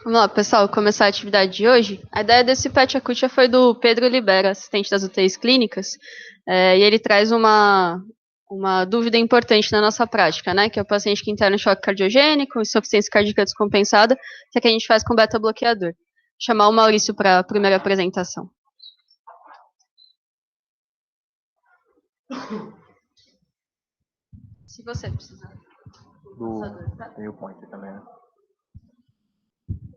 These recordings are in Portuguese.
Vamos lá, pessoal, começar a atividade de hoje. A ideia desse PET Acutia foi do Pedro Libera, assistente das UTIs clínicas, e ele traz uma dúvida importante na nossa prática, né, que é o paciente que interna em choque cardiogênico, insuficiência cardíaca descompensada, que é que a gente faz com beta-bloqueador. Vou chamar o Maurício para a primeira apresentação. Se você precisar. Tem o pointer também, né?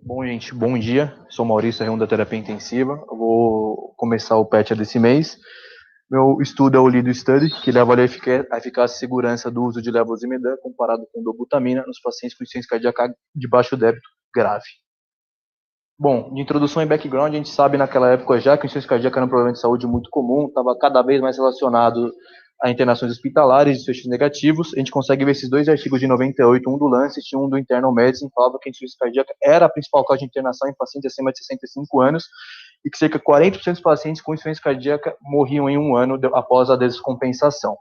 Bom, gente, bom dia. Sou Maurício, R1 da Terapia Intensiva. Eu vou começar o PET desse mês. Meu estudo é o LIDO Study, que ele avalia a eficácia e segurança do uso de levosimedan comparado com dobutamina nos pacientes com insuficiência cardíaca de baixo débito grave. Bom, de introdução e background, a gente sabe naquela época já que a insuficiência cardíaca era um problema de saúde muito comum, estava cada vez mais relacionado a internações hospitalares, desfechos negativos. A gente consegue ver esses dois artigos de 98, um do Lancet e um do Internal Medicine, falava que a insuficiência cardíaca era a principal causa de internação em pacientes acima de 65 anos e que cerca de 40% dos pacientes com insuficiência cardíaca morriam em um ano após a descompensação.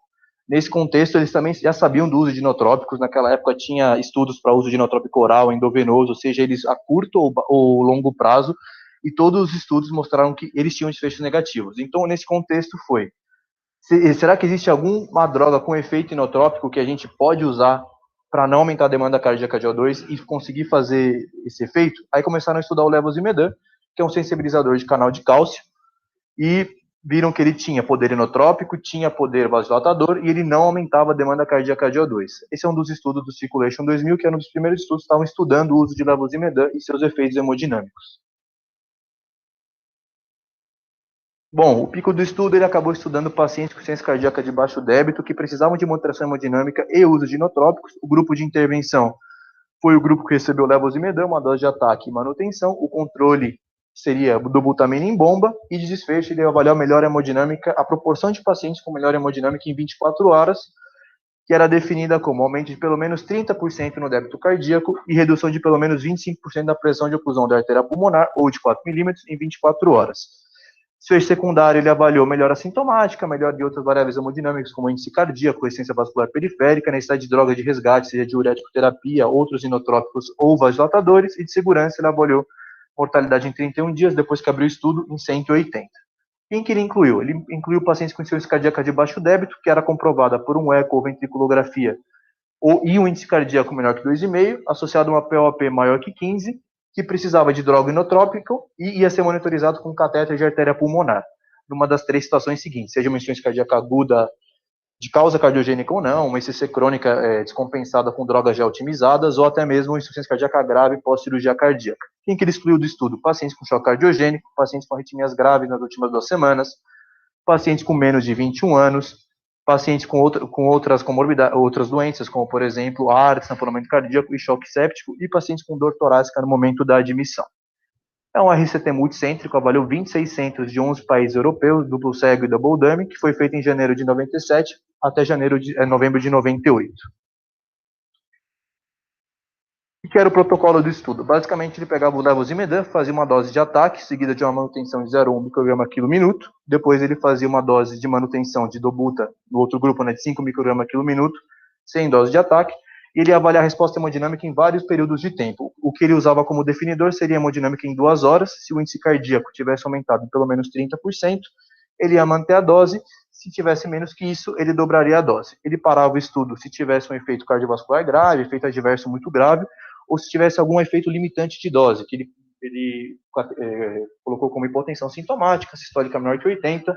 Nesse contexto, eles também já sabiam do uso de inotrópicos. Naquela época tinha estudos para uso de inotrópico oral, endovenoso, ou seja, eles a curto ou longo prazo, e todos os estudos mostraram que eles tinham desfechos negativos. Então, nesse contexto foi, será que existe alguma droga com efeito inotrópico que a gente pode usar para não aumentar a demanda cardíaca de O2 e conseguir fazer esse efeito? Aí começaram a estudar o levosimedan, que é um sensibilizador de canal de cálcio, e viram que ele tinha poder inotrópico, tinha poder vasodilatador e ele não aumentava a demanda cardíaca de O2. Esse é um dos estudos do Circulation 2000, que era um dos primeiros estudos que estavam estudando o uso de levosimedan e seus efeitos hemodinâmicos. Bom, o pico do estudo, ele acabou estudando pacientes com insuficiência cardíaca de baixo débito que precisavam de moderação hemodinâmica e uso de inotrópicos. O grupo de intervenção foi o grupo que recebeu levosimedan, uma dose de ataque e manutenção. O controle seria dobutamina em bomba e de desfecho ele ia avaliar a melhor hemodinâmica, a proporção de pacientes com melhor hemodinâmica em 24 horas, que era definida como aumento de pelo menos 30% no débito cardíaco e redução de pelo menos 25% da pressão de oclusão da artéria pulmonar ou de 4 milímetros em 24 horas. Desfecho secundário, ele avaliou melhora sintomática, melhora de outras variáveis hemodinâmicas, como índice cardíaco, resistência vascular periférica, necessidade de droga de resgate, seja diurético-terapia, outros inotrópicos ou vasodilatadores, e de segurança, ele avaliou mortalidade em 31 dias, depois que abriu o estudo, em 180. Quem que ele incluiu? Ele incluiu pacientes com insuficiência cardíaca de baixo débito, que era comprovada por um eco ou ventriculografia, e um índice cardíaco menor que 2,5, associado a uma POP maior que 15, que precisava de droga inotrópica e ia ser monitorizado com catéter de artéria pulmonar, numa das três situações seguintes, seja uma insuficiência cardíaca aguda de causa cardiogênica ou não, uma ICC crônica descompensada com drogas já otimizadas, ou até mesmo uma insuficiência cardíaca grave pós-cirurgia cardíaca. Quem que ele excluiu do estudo? Pacientes com choque cardiogênico, pacientes com arritmias graves nas últimas 2 semanas, pacientes com menos de 21 anos, pacientes com outras comorbidades, outras doenças, como, por exemplo, ARDS, tamponamento cardíaco e choque séptico, e pacientes com dor torácica no momento da admissão. É um RCT multicêntrico, avaliou 26 centros de 11 países europeus, duplo cego e double dummy, que foi feito em janeiro de 97 até novembro de 98. O que era o protocolo do estudo? Basicamente, ele pegava o levosimedan, fazia uma dose de ataque, seguida de uma manutenção de 0,1 micrograma quilo minuto. Depois ele fazia uma dose de manutenção de dobuta, no outro grupo, né, de 5 micrograma quilo minuto, sem dose de ataque. E ele ia avaliar a resposta hemodinâmica em vários períodos de tempo. O que ele usava como definidor seria a hemodinâmica em 2 horas. Se o índice cardíaco tivesse aumentado em pelo menos 30%, ele ia manter a dose. Se tivesse menos que isso, ele dobraria a dose. Ele parava o estudo se tivesse um efeito cardiovascular grave, efeito adverso muito grave, ou se tivesse algum efeito limitante de dose, que ele colocou como hipotensão sintomática, sistólica menor que 80,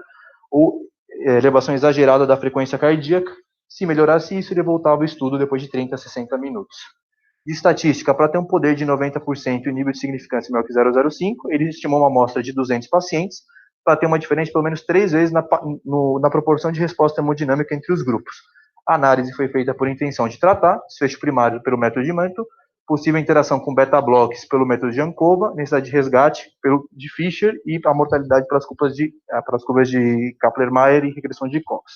ou elevação exagerada da frequência cardíaca. Se melhorasse isso, ele voltava ao estudo depois de 30 a 60 minutos. De estatística, para ter um poder de 90% e nível de significância maior que 0,05, ele estimou uma amostra de 200 pacientes, para ter uma diferença de pelo menos 3 vezes na proporção de resposta hemodinâmica entre os grupos. A análise foi feita por intenção de tratar, desfecho primário pelo método de Mantle, possível interação com beta-blocks pelo método de Jankova, necessidade de resgate de Fischer e a mortalidade pelas curvas de Kaplan-Meier e regressão de Cox.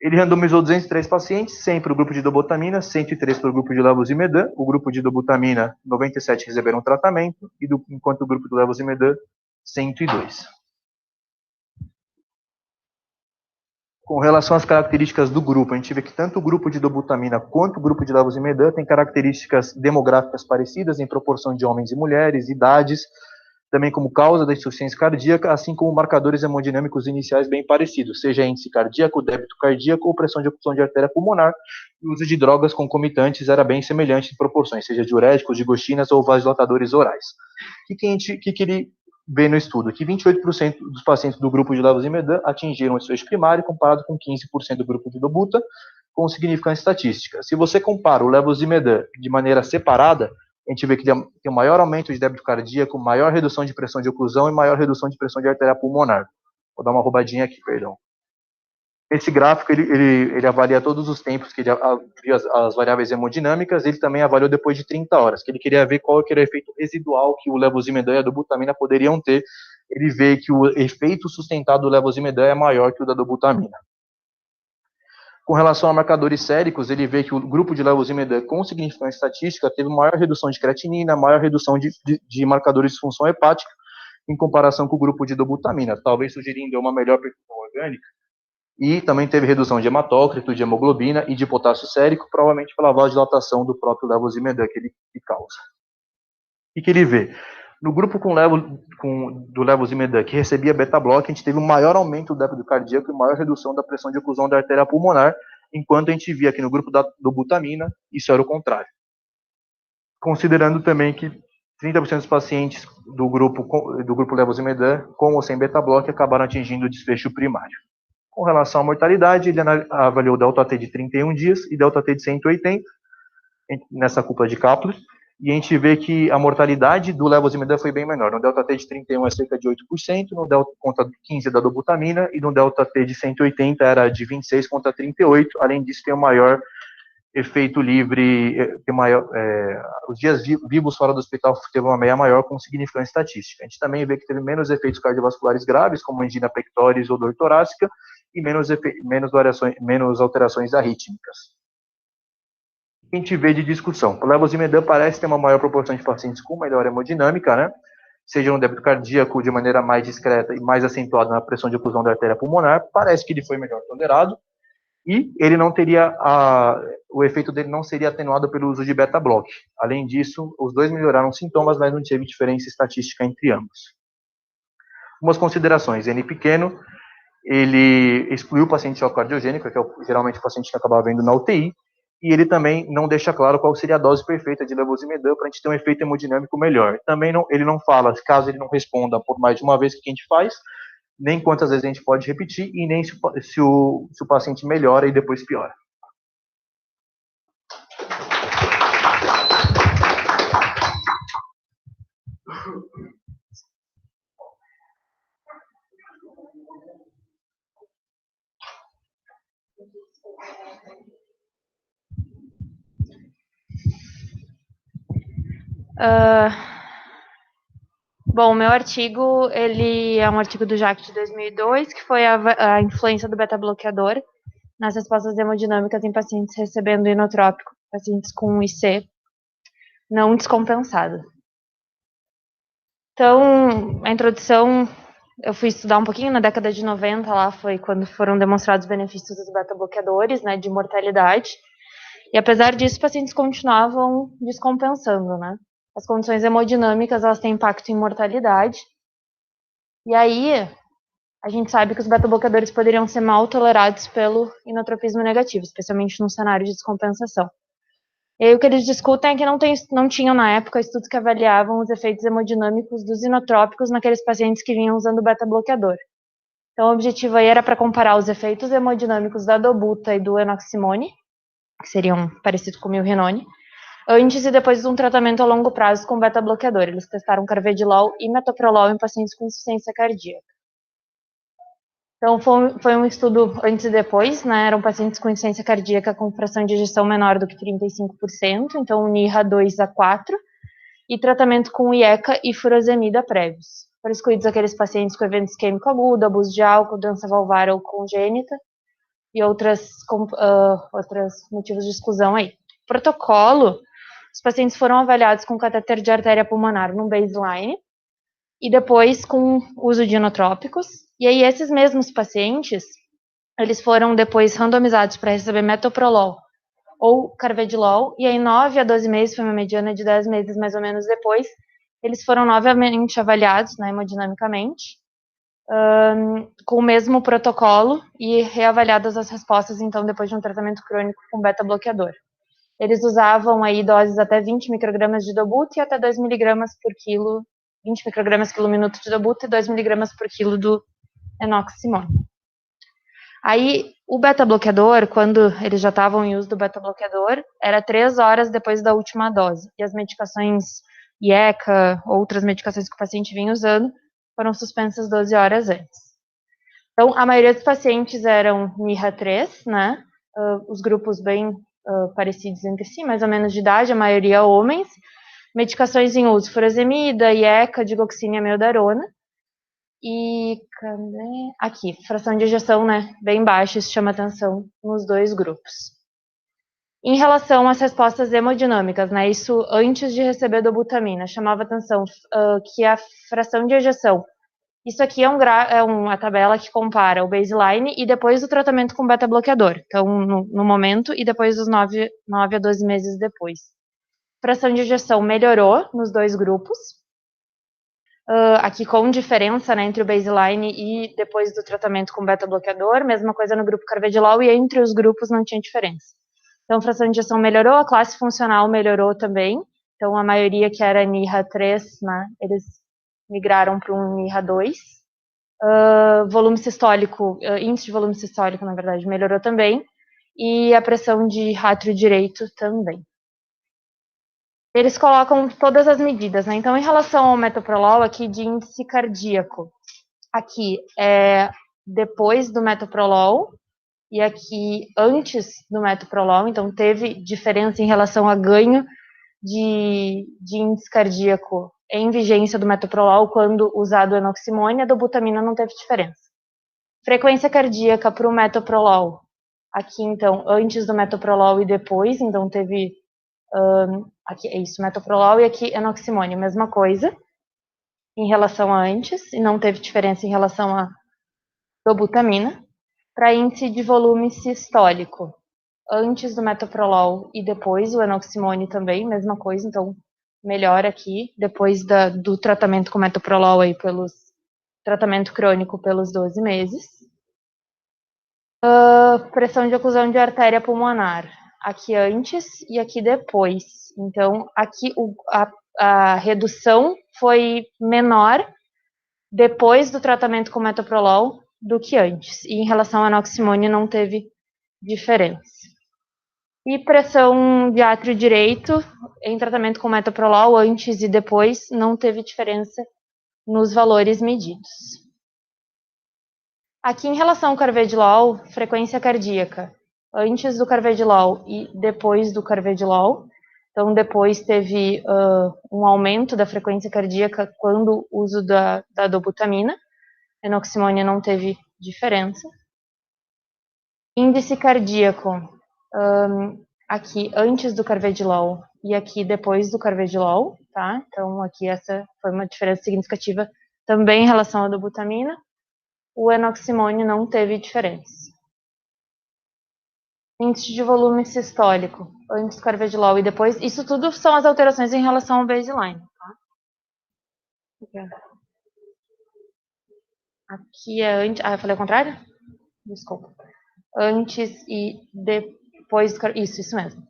Ele randomizou 203 pacientes, 100 para o grupo de dobutamina, 103 para o grupo de levosimedan. O grupo de dobutamina, 97 receberam tratamento, enquanto o grupo do levosimedan, 102. Com relação às características do grupo, a gente vê que tanto o grupo de dobutamina quanto o grupo de levosimedan têm características demográficas parecidas em proporção de homens e mulheres, idades, também como causa da insuficiência cardíaca, assim como marcadores hemodinâmicos iniciais bem parecidos, seja índice cardíaco, débito cardíaco ou pressão de oclusão de artéria pulmonar. E o uso de drogas concomitantes era bem semelhante em proporções, seja diuréticos, digoxinas ou vasodilatadores orais. O que ele vê no estudo? Que 28% dos pacientes do grupo de levosimedan atingiram o desfecho primário, comparado com 15% do grupo de dobuta, com significância estatística. Se você compara o levosimedan de maneira separada, a gente vê que tem um maior aumento de débito cardíaco, maior redução de pressão de oclusão e maior redução de pressão de artéria pulmonar. Vou dar uma roubadinha aqui, perdão. Esse gráfico, ele avalia todos os tempos que ele avia as variáveis hemodinâmicas, ele também avaliou depois de 30 horas, que ele queria ver qual que era o efeito residual que o levosimedan e a dobutamina poderiam ter. Ele vê que o efeito sustentado do levosimedan é maior que o da dobutamina. Com relação a marcadores séricos, ele vê que o grupo de levosimedan com significância estatística teve maior redução de creatinina, maior redução de marcadores de função hepática, em comparação com o grupo de dobutamina, talvez sugerindo uma melhor perfusão orgânica. E também teve redução de hematócrito, de hemoglobina e de potássio sérico, provavelmente pela vasodilatação do próprio levosimedan que ele causa. O que ele vê? No grupo do levosimedan que recebia beta-block, a gente teve um maior aumento do débito cardíaco e maior redução da pressão de oclusão da artéria pulmonar, enquanto a gente via aqui no grupo da dobutamina, isso era o contrário. Considerando também que 30% dos pacientes do grupo levosimedan, com ou sem beta-block, acabaram atingindo o desfecho primário. Com relação à mortalidade, ele avaliou delta-T de 31 dias e delta-T de 180 nessa cúpula de Kaplan, e a gente vê que a mortalidade do levosimedan foi bem menor. No delta-T de 31 é cerca de 8%, no delta contra 15 da dobutamina, e no delta-T de 180 era de 26 contra 38. Além disso, tem o maior efeito livre, os dias vivos fora do hospital teve uma meia maior com significância estatística. A gente também vê que teve menos efeitos cardiovasculares graves, como angina pectoris ou dor torácica, e menos alterações arrítmicas. O que a gente vê de discussão? O levosimedan parece ter uma maior proporção de pacientes com melhor hemodinâmica, né? Seja um débito cardíaco de maneira mais discreta e mais acentuada na pressão de oclusão da artéria pulmonar, parece que ele foi melhor tolerado, e ele não teria o efeito dele não seria atenuado pelo uso de beta-block. Além disso, os dois melhoraram os sintomas, mas não teve diferença estatística entre ambos. Algumas considerações: N pequeno, ele excluiu o paciente choque cardiogênico, que é geralmente o paciente que acaba vendo na UTI, e ele também não deixa claro qual seria a dose perfeita de levosimedan para a gente ter um efeito hemodinâmico melhor. Também ele não fala, caso ele não responda por mais de uma vez, o que a gente faz, nem quantas vezes a gente pode repetir, e nem se o paciente melhora e depois piora. Bom, o meu artigo, ele é um artigo do JAC de 2002, que foi a influência do beta-bloqueador nas respostas hemodinâmicas em pacientes recebendo inotrópico, pacientes com IC não descompensado. Então, a introdução, eu fui estudar um pouquinho, na década de 90, lá foi quando foram demonstrados os benefícios dos beta-bloqueadores, né, de mortalidade, e apesar disso, os pacientes continuavam descompensando, né. As condições hemodinâmicas, elas têm impacto em mortalidade. E aí, a gente sabe que os beta-bloqueadores poderiam ser mal tolerados pelo inotropismo negativo, especialmente num cenário de descompensação. E aí, o que eles discutem é que não tinham, na época, estudos que avaliavam os efeitos hemodinâmicos dos inotrópicos naqueles pacientes que vinham usando o beta-bloqueador. Então, o objetivo aí era para comparar os efeitos hemodinâmicos da dobuta e do enoximone, que seriam parecidos com o milrinone, antes e depois de um tratamento a longo prazo com beta-bloqueador. Eles testaram carvedilol e metoprolol em pacientes com insuficiência cardíaca. Então, foi um estudo antes e depois, né? Eram pacientes com insuficiência cardíaca com fração de ejeção menor do que 35%, então NIRA 2 a 4, e tratamento com IECA e furosemida prévios. Foram excluídos aqueles pacientes com evento isquêmico agudo, abuso de álcool, doença valvar ou congênita, e outros motivos de exclusão aí. Protocolo: os pacientes foram avaliados com catéter de artéria pulmonar no baseline e depois com uso de inotrópicos. E aí esses mesmos pacientes, eles foram depois randomizados para receber metoprolol ou carvedilol, e aí 9 a 12 meses, foi uma mediana de 10 meses mais ou menos depois, eles foram novamente avaliados, né, hemodinamicamente, com o mesmo protocolo e reavaliadas as respostas, então, depois de um tratamento crônico com beta-bloqueador. Eles usavam aí doses até 20 microgramas de dobuta e até 2 miligramas por quilo, 20 microgramas quilo minuto de dobuta e 2 miligramas por quilo do enoximônio. Aí, o beta-bloqueador, quando eles já estavam em uso do beta-bloqueador, era 3 horas depois da última dose. E as medicações IECA, outras medicações que o paciente vinha usando, foram suspensas 12 horas antes. Então, a maioria dos pacientes eram NIRA3, né? Os grupos bem parecidos entre si, mais ou menos de idade, a maioria homens. Medicações em uso, furosemida, IECA, digoxina e amiodarona. E, cadê? Aqui, fração de ejeção, né? Bem baixa, isso chama atenção nos dois grupos. Em relação às respostas hemodinâmicas, né? Isso antes de receber dobutamina, chamava atenção que a fração de ejeção, isso aqui é uma tabela que compara o baseline e depois do tratamento com beta-bloqueador. Então, no momento e depois dos 9 a 12 meses depois. Fração de ejeção melhorou nos dois grupos. Aqui com diferença, né, entre o baseline e depois do tratamento com beta-bloqueador. Mesma coisa no grupo carvedilol e entre os grupos não tinha diferença. Então, a fração de ejeção melhorou, a classe funcional melhorou também. Então, a maioria que era NIRA3, né, eles migraram para um NIRA2. Volume sistólico, índice de volume sistólico, na verdade, melhorou também. E a pressão de átrio direito também. Eles colocam todas as medidas, né? Então, em relação ao metoprolol, aqui de índice cardíaco, aqui é depois do metoprolol, e aqui antes do metoprolol, então teve diferença em relação a ganho de índice cardíaco em vigência do metoprolol quando usado o enoximônio, a dobutamina não teve diferença. Frequência cardíaca para o metoprolol, aqui então antes do metoprolol e depois, então teve aqui é isso, metoprolol, e aqui enoximônio, mesma coisa em relação a antes, e não teve diferença em relação a dobutamina. Para índice de volume sistólico, antes do metoprolol e depois o enoximônio também, mesma coisa, então melhor aqui, depois do tratamento com metoprolol aí tratamento crônico pelos 12 meses. Pressão de oclusão de artéria pulmonar, aqui antes e aqui depois. Então, aqui a redução foi menor depois do tratamento com metoprolol do que antes. E em relação ao enoximônio não teve diferença. E pressão de átrio direito em tratamento com metoprolol antes e depois não teve diferença nos valores medidos. Aqui em relação ao carvedilol, frequência cardíaca antes do carvedilol e depois do carvedilol. Então, depois teve um aumento da frequência cardíaca quando o uso da dobutamina. Enoximônio não teve diferença. Índice cardíaco, aqui antes do carvedilol e aqui depois do carvedilol, tá? Então, aqui essa foi uma diferença significativa também em relação à dobutamina. O enoximônio não teve diferença. Índice de volume sistólico, antes do carvedilol e depois. Isso tudo são as alterações em relação ao baseline, tá? Aqui é antes. Ah, eu falei ao contrário? Desculpa. Antes e depois do carvedilol. Isso mesmo.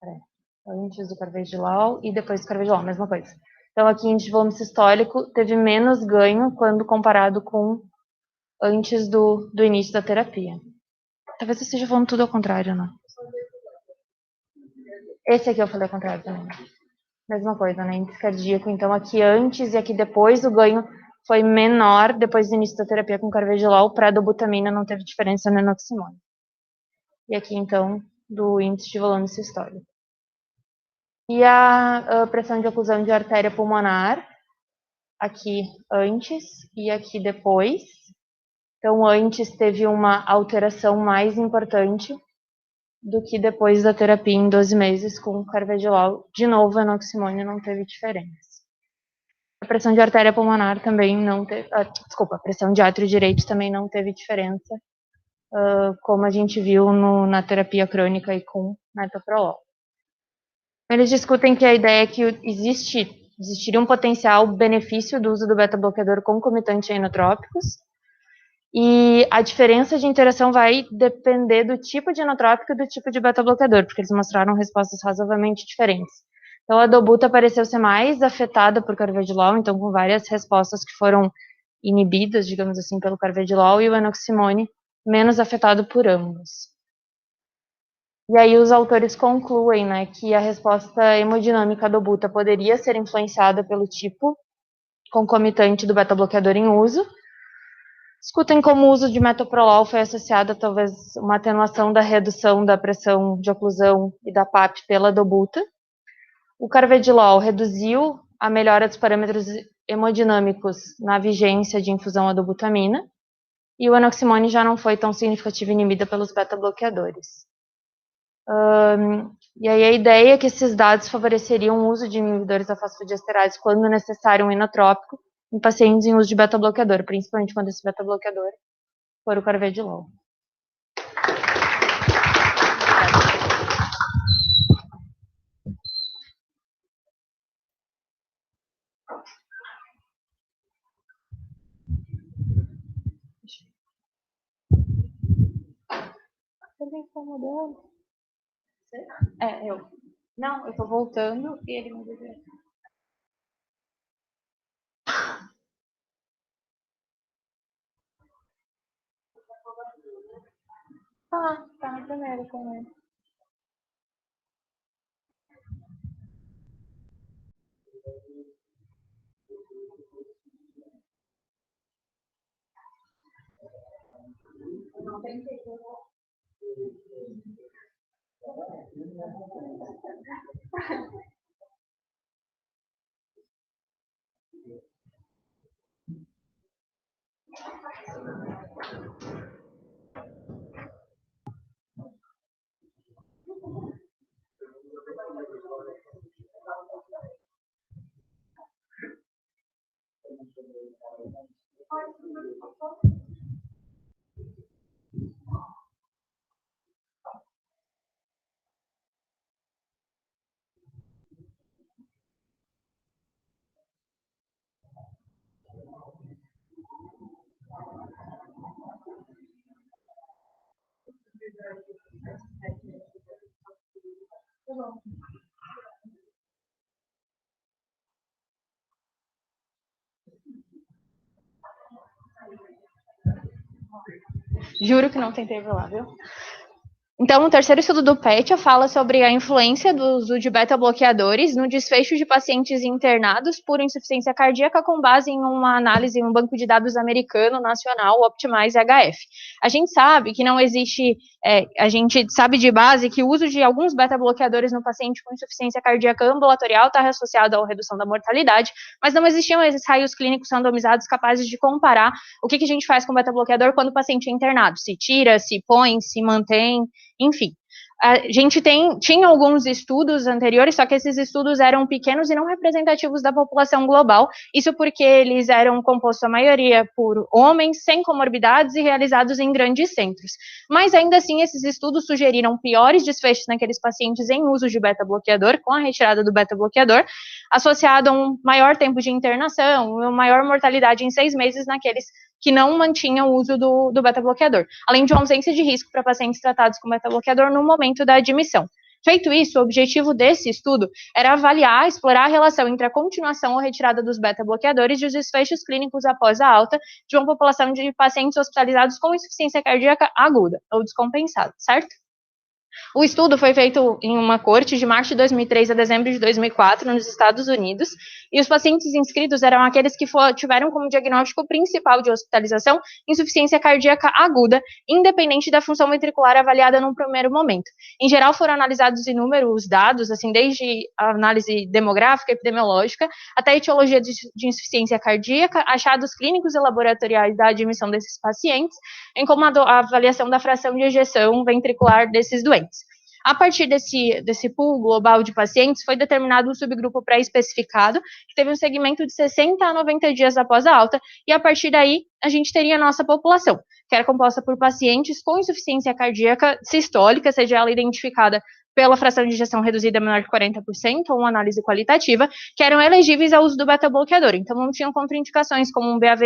Peraí. Antes do carvedilol e depois do carvedilol, mesma coisa. Então, aqui, índice de volume sistólico teve menos ganho quando comparado com antes do início da terapia. Talvez eu esteja falando tudo ao contrário, né? Esse aqui eu falei ao contrário também. Mesma coisa, né? Índice cardíaco. Então, aqui antes e aqui depois, o ganho foi menor depois do início da terapia com carvedilol. Para a dobutamina não teve diferença no enoximônio. E aqui, então, do índice de volume sistólico. E a pressão de oclusão de artéria pulmonar, aqui antes e aqui depois. Então, antes teve uma alteração mais importante do que depois da terapia em 12 meses com carvedilol. De novo, enoximônio não teve diferença. A pressão de artéria pulmonar também não teve... a pressão de átrio direito também não teve diferença como a gente viu na terapia crônica e com metoprolol. Eles discutem que a ideia é que existiria um potencial benefício do uso do beta-bloqueador concomitante a inotrópicos, e a diferença de interação vai depender do tipo de inotrópico e do tipo de beta-bloqueador, porque eles mostraram respostas razoavelmente diferentes. Então, a dobuta pareceu ser mais afetada por carvedilol, então com várias respostas que foram inibidas, digamos assim, pelo carvedilol, e o enoximone menos afetado por ambos. E aí os autores concluem, né, que a resposta hemodinâmica dobuta poderia ser influenciada pelo tipo concomitante do beta-bloqueador em uso. Discutem como o uso de metoprolol foi associado a talvez uma atenuação da redução da pressão de oclusão e da PAP pela dobuta. O carvedilol reduziu a melhora dos parâmetros hemodinâmicos na vigência de infusão a dobutamina, e o enoximone já não foi tão significativa inibida pelos beta-bloqueadores. E aí a ideia é que esses dados favoreceriam o uso de inibidores da fosfodiesterase quando necessário um inotrópico em pacientes em uso de beta-bloqueador, principalmente quando esse beta-bloqueador for o carvedilol. Você incomodando? Eu. Não, eu tô voltando e ele me deu. Tá na primeira com ele. Não tem jeito. Juro que não tentei lá, viu? Então, o terceiro estudo do PETIA fala sobre a influência do uso de beta-bloqueadores no desfecho de pacientes internados por insuficiência cardíaca com base em uma análise em um banco de dados americano nacional, Optimize HF. A gente sabe que não existe, a gente sabe de base que o uso de alguns beta-bloqueadores no paciente com insuficiência cardíaca ambulatorial está associado à redução da mortalidade, mas não existiam ensaios clínicos randomizados capazes de comparar o que a gente faz com o beta-bloqueador quando o paciente é internado, se tira, se põe, se mantém. Enfim, a gente tinha alguns estudos anteriores, só que esses estudos eram pequenos e não representativos da população global, isso porque eles eram compostos, a maioria, por homens sem comorbidades e realizados em grandes centros. Mas, ainda assim, esses estudos sugeriram piores desfechos naqueles pacientes em uso de beta-bloqueador, com a retirada do beta-bloqueador, associado a um maior tempo de internação, uma maior mortalidade em 6 meses naqueles que não mantinham o uso do beta-bloqueador, além de uma ausência de risco para pacientes tratados com beta-bloqueador no momento da admissão. Feito isso, o objetivo desse estudo era avaliar, explorar a relação entre a continuação ou retirada dos beta-bloqueadores e os desfechos clínicos após a alta de uma população de pacientes hospitalizados com insuficiência cardíaca aguda ou descompensada, certo? O estudo foi feito em uma corte de março de 2003 a dezembro de 2004 nos Estados Unidos, e os pacientes inscritos eram aqueles que tiveram como diagnóstico principal de hospitalização insuficiência cardíaca aguda, independente da função ventricular avaliada num primeiro momento. Em geral, foram analisados inúmeros dados, assim, desde a análise demográfica, epidemiológica, até a etiologia de insuficiência cardíaca, achados clínicos e laboratoriais da admissão desses pacientes, em como a avaliação da fração de ejeção ventricular desses doentes. A partir desse pool global de pacientes, foi determinado um subgrupo pré-especificado, que teve um segmento de 60 a 90 dias após a alta, e a partir daí, a gente teria a nossa população, que era composta por pacientes com insuficiência cardíaca sistólica, seja ela identificada pela fração de ejeção reduzida menor que 40%, ou uma análise qualitativa, que eram elegíveis ao uso do beta-bloqueador. Então, não tinham contraindicações, como um BAV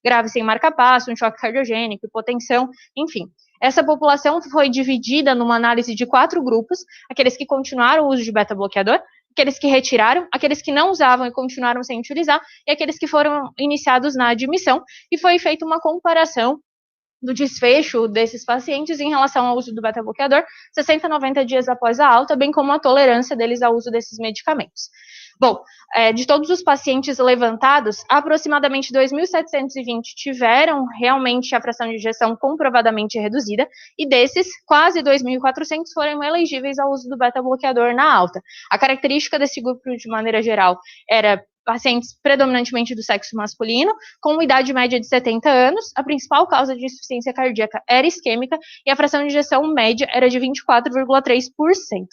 grave sem marca-passo, um choque cardiogênico, hipotensão, enfim. Essa população foi dividida numa análise de 4 grupos, aqueles que continuaram o uso de beta-bloqueador, aqueles que retiraram, aqueles que não usavam e continuaram sem utilizar, e aqueles que foram iniciados na admissão, e foi feita uma comparação do desfecho desses pacientes em relação ao uso do beta-bloqueador, 60 a 90 dias após a alta, bem como a tolerância deles ao uso desses medicamentos. Bom, de todos os pacientes levantados, aproximadamente 2.720 tiveram realmente a fração de ejeção comprovadamente reduzida, e desses, quase 2.400 foram elegíveis ao uso do beta-bloqueador na alta. A característica desse grupo, de maneira geral, era pacientes predominantemente do sexo masculino, com idade média de 70 anos, a principal causa de insuficiência cardíaca era isquêmica, e a fração de ejeção média era de 24,3%.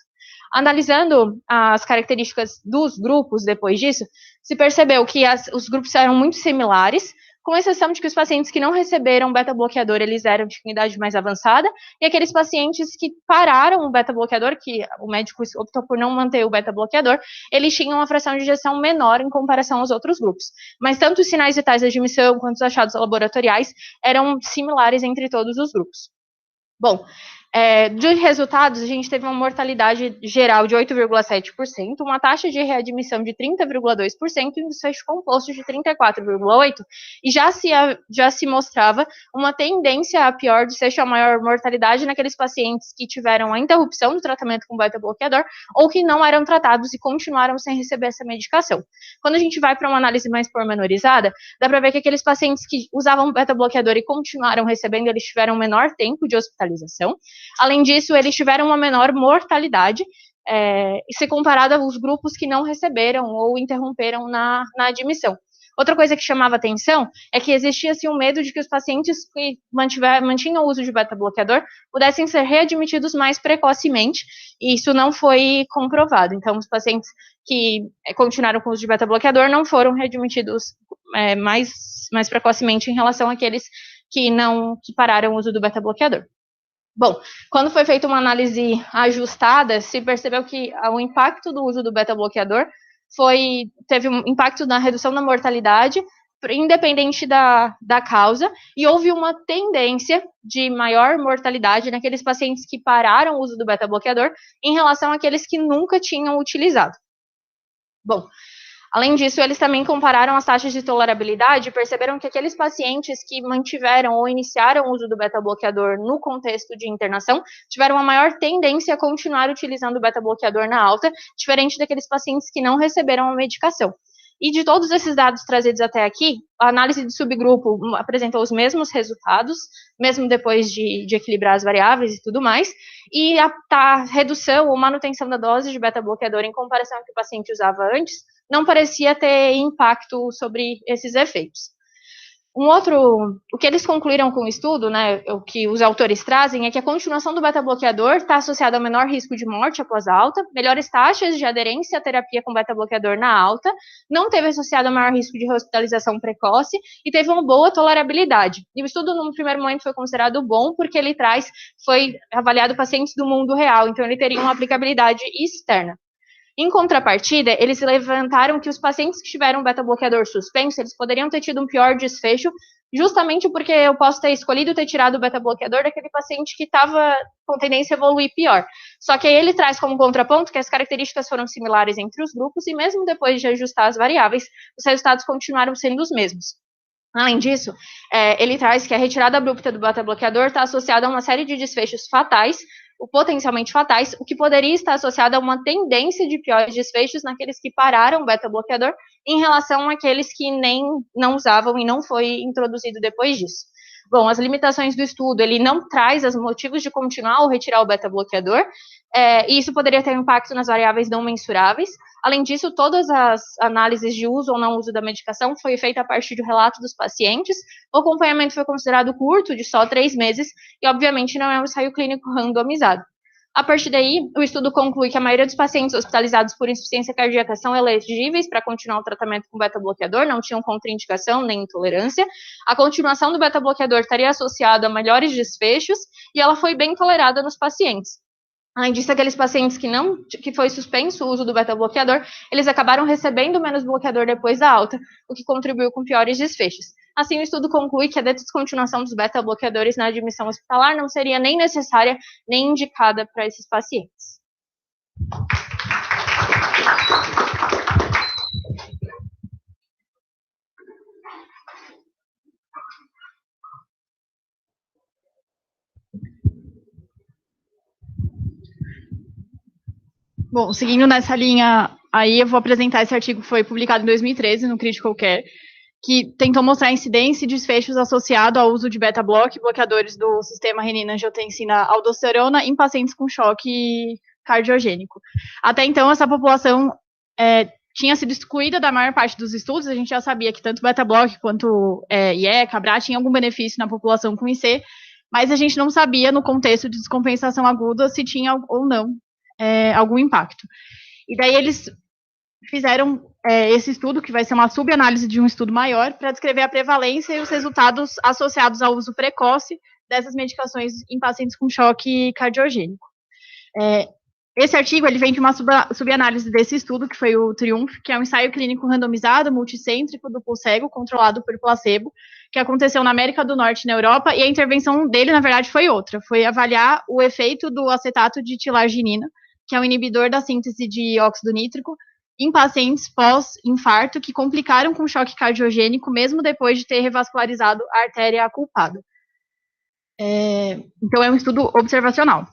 Analisando as características dos grupos depois disso, se percebeu que os grupos eram muito similares, com exceção de que os pacientes que não receberam beta-bloqueador, eles eram de idade mais avançada, e aqueles pacientes que pararam o beta-bloqueador, que o médico optou por não manter o beta-bloqueador, eles tinham uma fração de ejeção menor em comparação aos outros grupos. Mas tanto os sinais vitais de admissão quanto os achados laboratoriais eram similares entre todos os grupos. Bom, de resultados, a gente teve uma mortalidade geral de 8,7%, uma taxa de readmissão de 30,2% e um desfecho composto de 34,8%, e já se mostrava uma tendência a pior desfecho, a maior mortalidade naqueles pacientes que tiveram a interrupção do tratamento com beta-bloqueador ou que não eram tratados e continuaram sem receber essa medicação. Quando a gente vai para uma análise mais pormenorizada, dá para ver que aqueles pacientes que usavam beta-bloqueador e continuaram recebendo, eles tiveram menor tempo de hospitalização. Além disso, eles tiveram uma menor mortalidade, se comparado aos grupos que não receberam ou interromperam na admissão. Outra coisa que chamava atenção é que existia assim, um medo de que os pacientes que mantinham o uso de beta-bloqueador pudessem ser readmitidos mais precocemente, e isso não foi comprovado. Então, os pacientes que continuaram com o uso de beta-bloqueador não foram readmitidos mais precocemente em relação àqueles que pararam o uso do beta-bloqueador. Bom, quando foi feita uma análise ajustada, se percebeu que o impacto do uso do beta-bloqueador teve um impacto na redução da mortalidade, independente da causa, e houve uma tendência de maior mortalidade naqueles pacientes que pararam o uso do beta-bloqueador em relação àqueles que nunca tinham utilizado. Bom, além disso, eles também compararam as taxas de tolerabilidade e perceberam que aqueles pacientes que mantiveram ou iniciaram o uso do beta-bloqueador no contexto de internação tiveram uma maior tendência a continuar utilizando o beta-bloqueador na alta, diferente daqueles pacientes que não receberam a medicação. E de todos esses dados trazidos até aqui, a análise de subgrupo apresentou os mesmos resultados, mesmo depois de equilibrar as variáveis e tudo mais, e a redução ou manutenção da dose de beta-bloqueador em comparação ao que o paciente usava antes, não parecia ter impacto sobre esses efeitos. O que eles concluíram com o estudo, né, o que os autores trazem, é que a continuação do beta-bloqueador está associada ao menor risco de morte após a alta, melhores taxas de aderência à terapia com beta-bloqueador na alta, não teve associado ao maior risco de hospitalização precoce e teve uma boa tolerabilidade. E o estudo, no primeiro momento, foi considerado bom porque ele foi avaliado pacientes do mundo real, então ele teria uma aplicabilidade externa. Em contrapartida, eles levantaram que os pacientes que tiveram beta-bloqueador suspenso, eles poderiam ter tido um pior desfecho, justamente porque eu posso ter escolhido ter tirado o beta-bloqueador daquele paciente que estava com tendência a evoluir pior. Só que aí ele traz como contraponto que as características foram similares entre os grupos e mesmo depois de ajustar as variáveis, os resultados continuaram sendo os mesmos. Além disso, ele traz que a retirada abrupta do beta-bloqueador está associada a uma série de desfechos fatais, ou potencialmente fatais, o que poderia estar associado a uma tendência de piores desfechos naqueles que pararam o beta-bloqueador em relação àqueles que nem não usavam e não foi introduzido depois disso. Bom, as limitações do estudo, ele não traz os motivos de continuar ou retirar o beta-bloqueador, e isso poderia ter impacto nas variáveis não mensuráveis. Além disso, todas as análises de uso ou não uso da medicação foi feita a partir do relato dos pacientes, o acompanhamento foi considerado curto, de só 3 meses, e obviamente não é um ensaio clínico randomizado. A partir daí, o estudo conclui que a maioria dos pacientes hospitalizados por insuficiência cardíaca são elegíveis para continuar o tratamento com beta-bloqueador, não tinham contraindicação nem intolerância. A continuação do beta-bloqueador estaria associada a melhores desfechos e ela foi bem tolerada nos pacientes. Além disso, aqueles pacientes que foi suspenso o uso do beta-bloqueador, eles acabaram recebendo menos bloqueador depois da alta, o que contribuiu com piores desfechos. Assim, o estudo conclui que a descontinuação dos beta-bloqueadores na admissão hospitalar não seria nem necessária nem indicada para esses pacientes. Bom, seguindo nessa linha aí, eu vou apresentar esse artigo que foi publicado em 2013 no Critical Care, que tentou mostrar a incidência e desfechos associados ao uso de beta-block, bloqueadores do sistema renina-angiotensina-aldosterona em pacientes com choque cardiogênico. Até então, essa população tinha sido excluída da maior parte dos estudos, a gente já sabia que tanto beta-block quanto IECA, BRA, tinha algum benefício na população com IC, mas a gente não sabia, no contexto de descompensação aguda, se tinha ou não algum impacto. E daí eles fizeram esse estudo, que vai ser uma subanálise de um estudo maior, para descrever a prevalência e os resultados associados ao uso precoce dessas medicações em pacientes com choque cardiogênico. Esse artigo ele vem de uma subanálise desse estudo, que foi o TRIUMPH, que é um ensaio clínico randomizado, multicêntrico, duplo cego, controlado por placebo, que aconteceu na América do Norte e na Europa, e a intervenção dele, na verdade, foi outra, foi avaliar o efeito do acetato de tilarginina, que é um inibidor da síntese de óxido nítrico, em pacientes pós-infarto que complicaram com choque cardiogênico, mesmo depois de ter revascularizado a artéria culpada. Então, é um estudo observacional.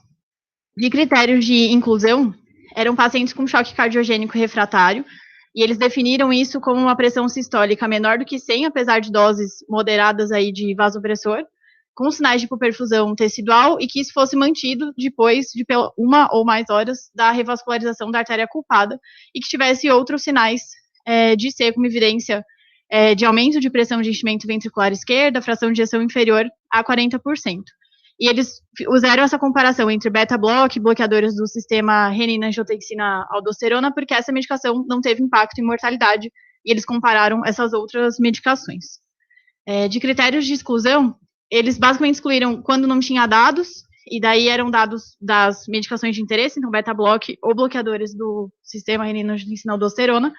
De critérios de inclusão, eram pacientes com choque cardiogênico refratário, e eles definiram isso como uma pressão sistólica menor do que 100, apesar de doses moderadas aí de vasopressor, com sinais de hipoperfusão tecidual, e que isso fosse mantido depois de 1 ou mais horas da revascularização da artéria culpada, e que tivesse outros sinais de ser como evidência de aumento de pressão de enchimento ventricular esquerda, fração de ejeção inferior a 40%. E eles usaram essa comparação entre beta-block e bloqueadores do sistema renina-angiotensina-aldosterona, porque essa medicação não teve impacto em mortalidade, e eles compararam essas outras medicações. De critérios de exclusão, eles basicamente excluíram quando não tinha dados, e daí eram dados das medicações de interesse, então beta-block ou bloqueadores do sistema renina-angiotensina-aldosterona.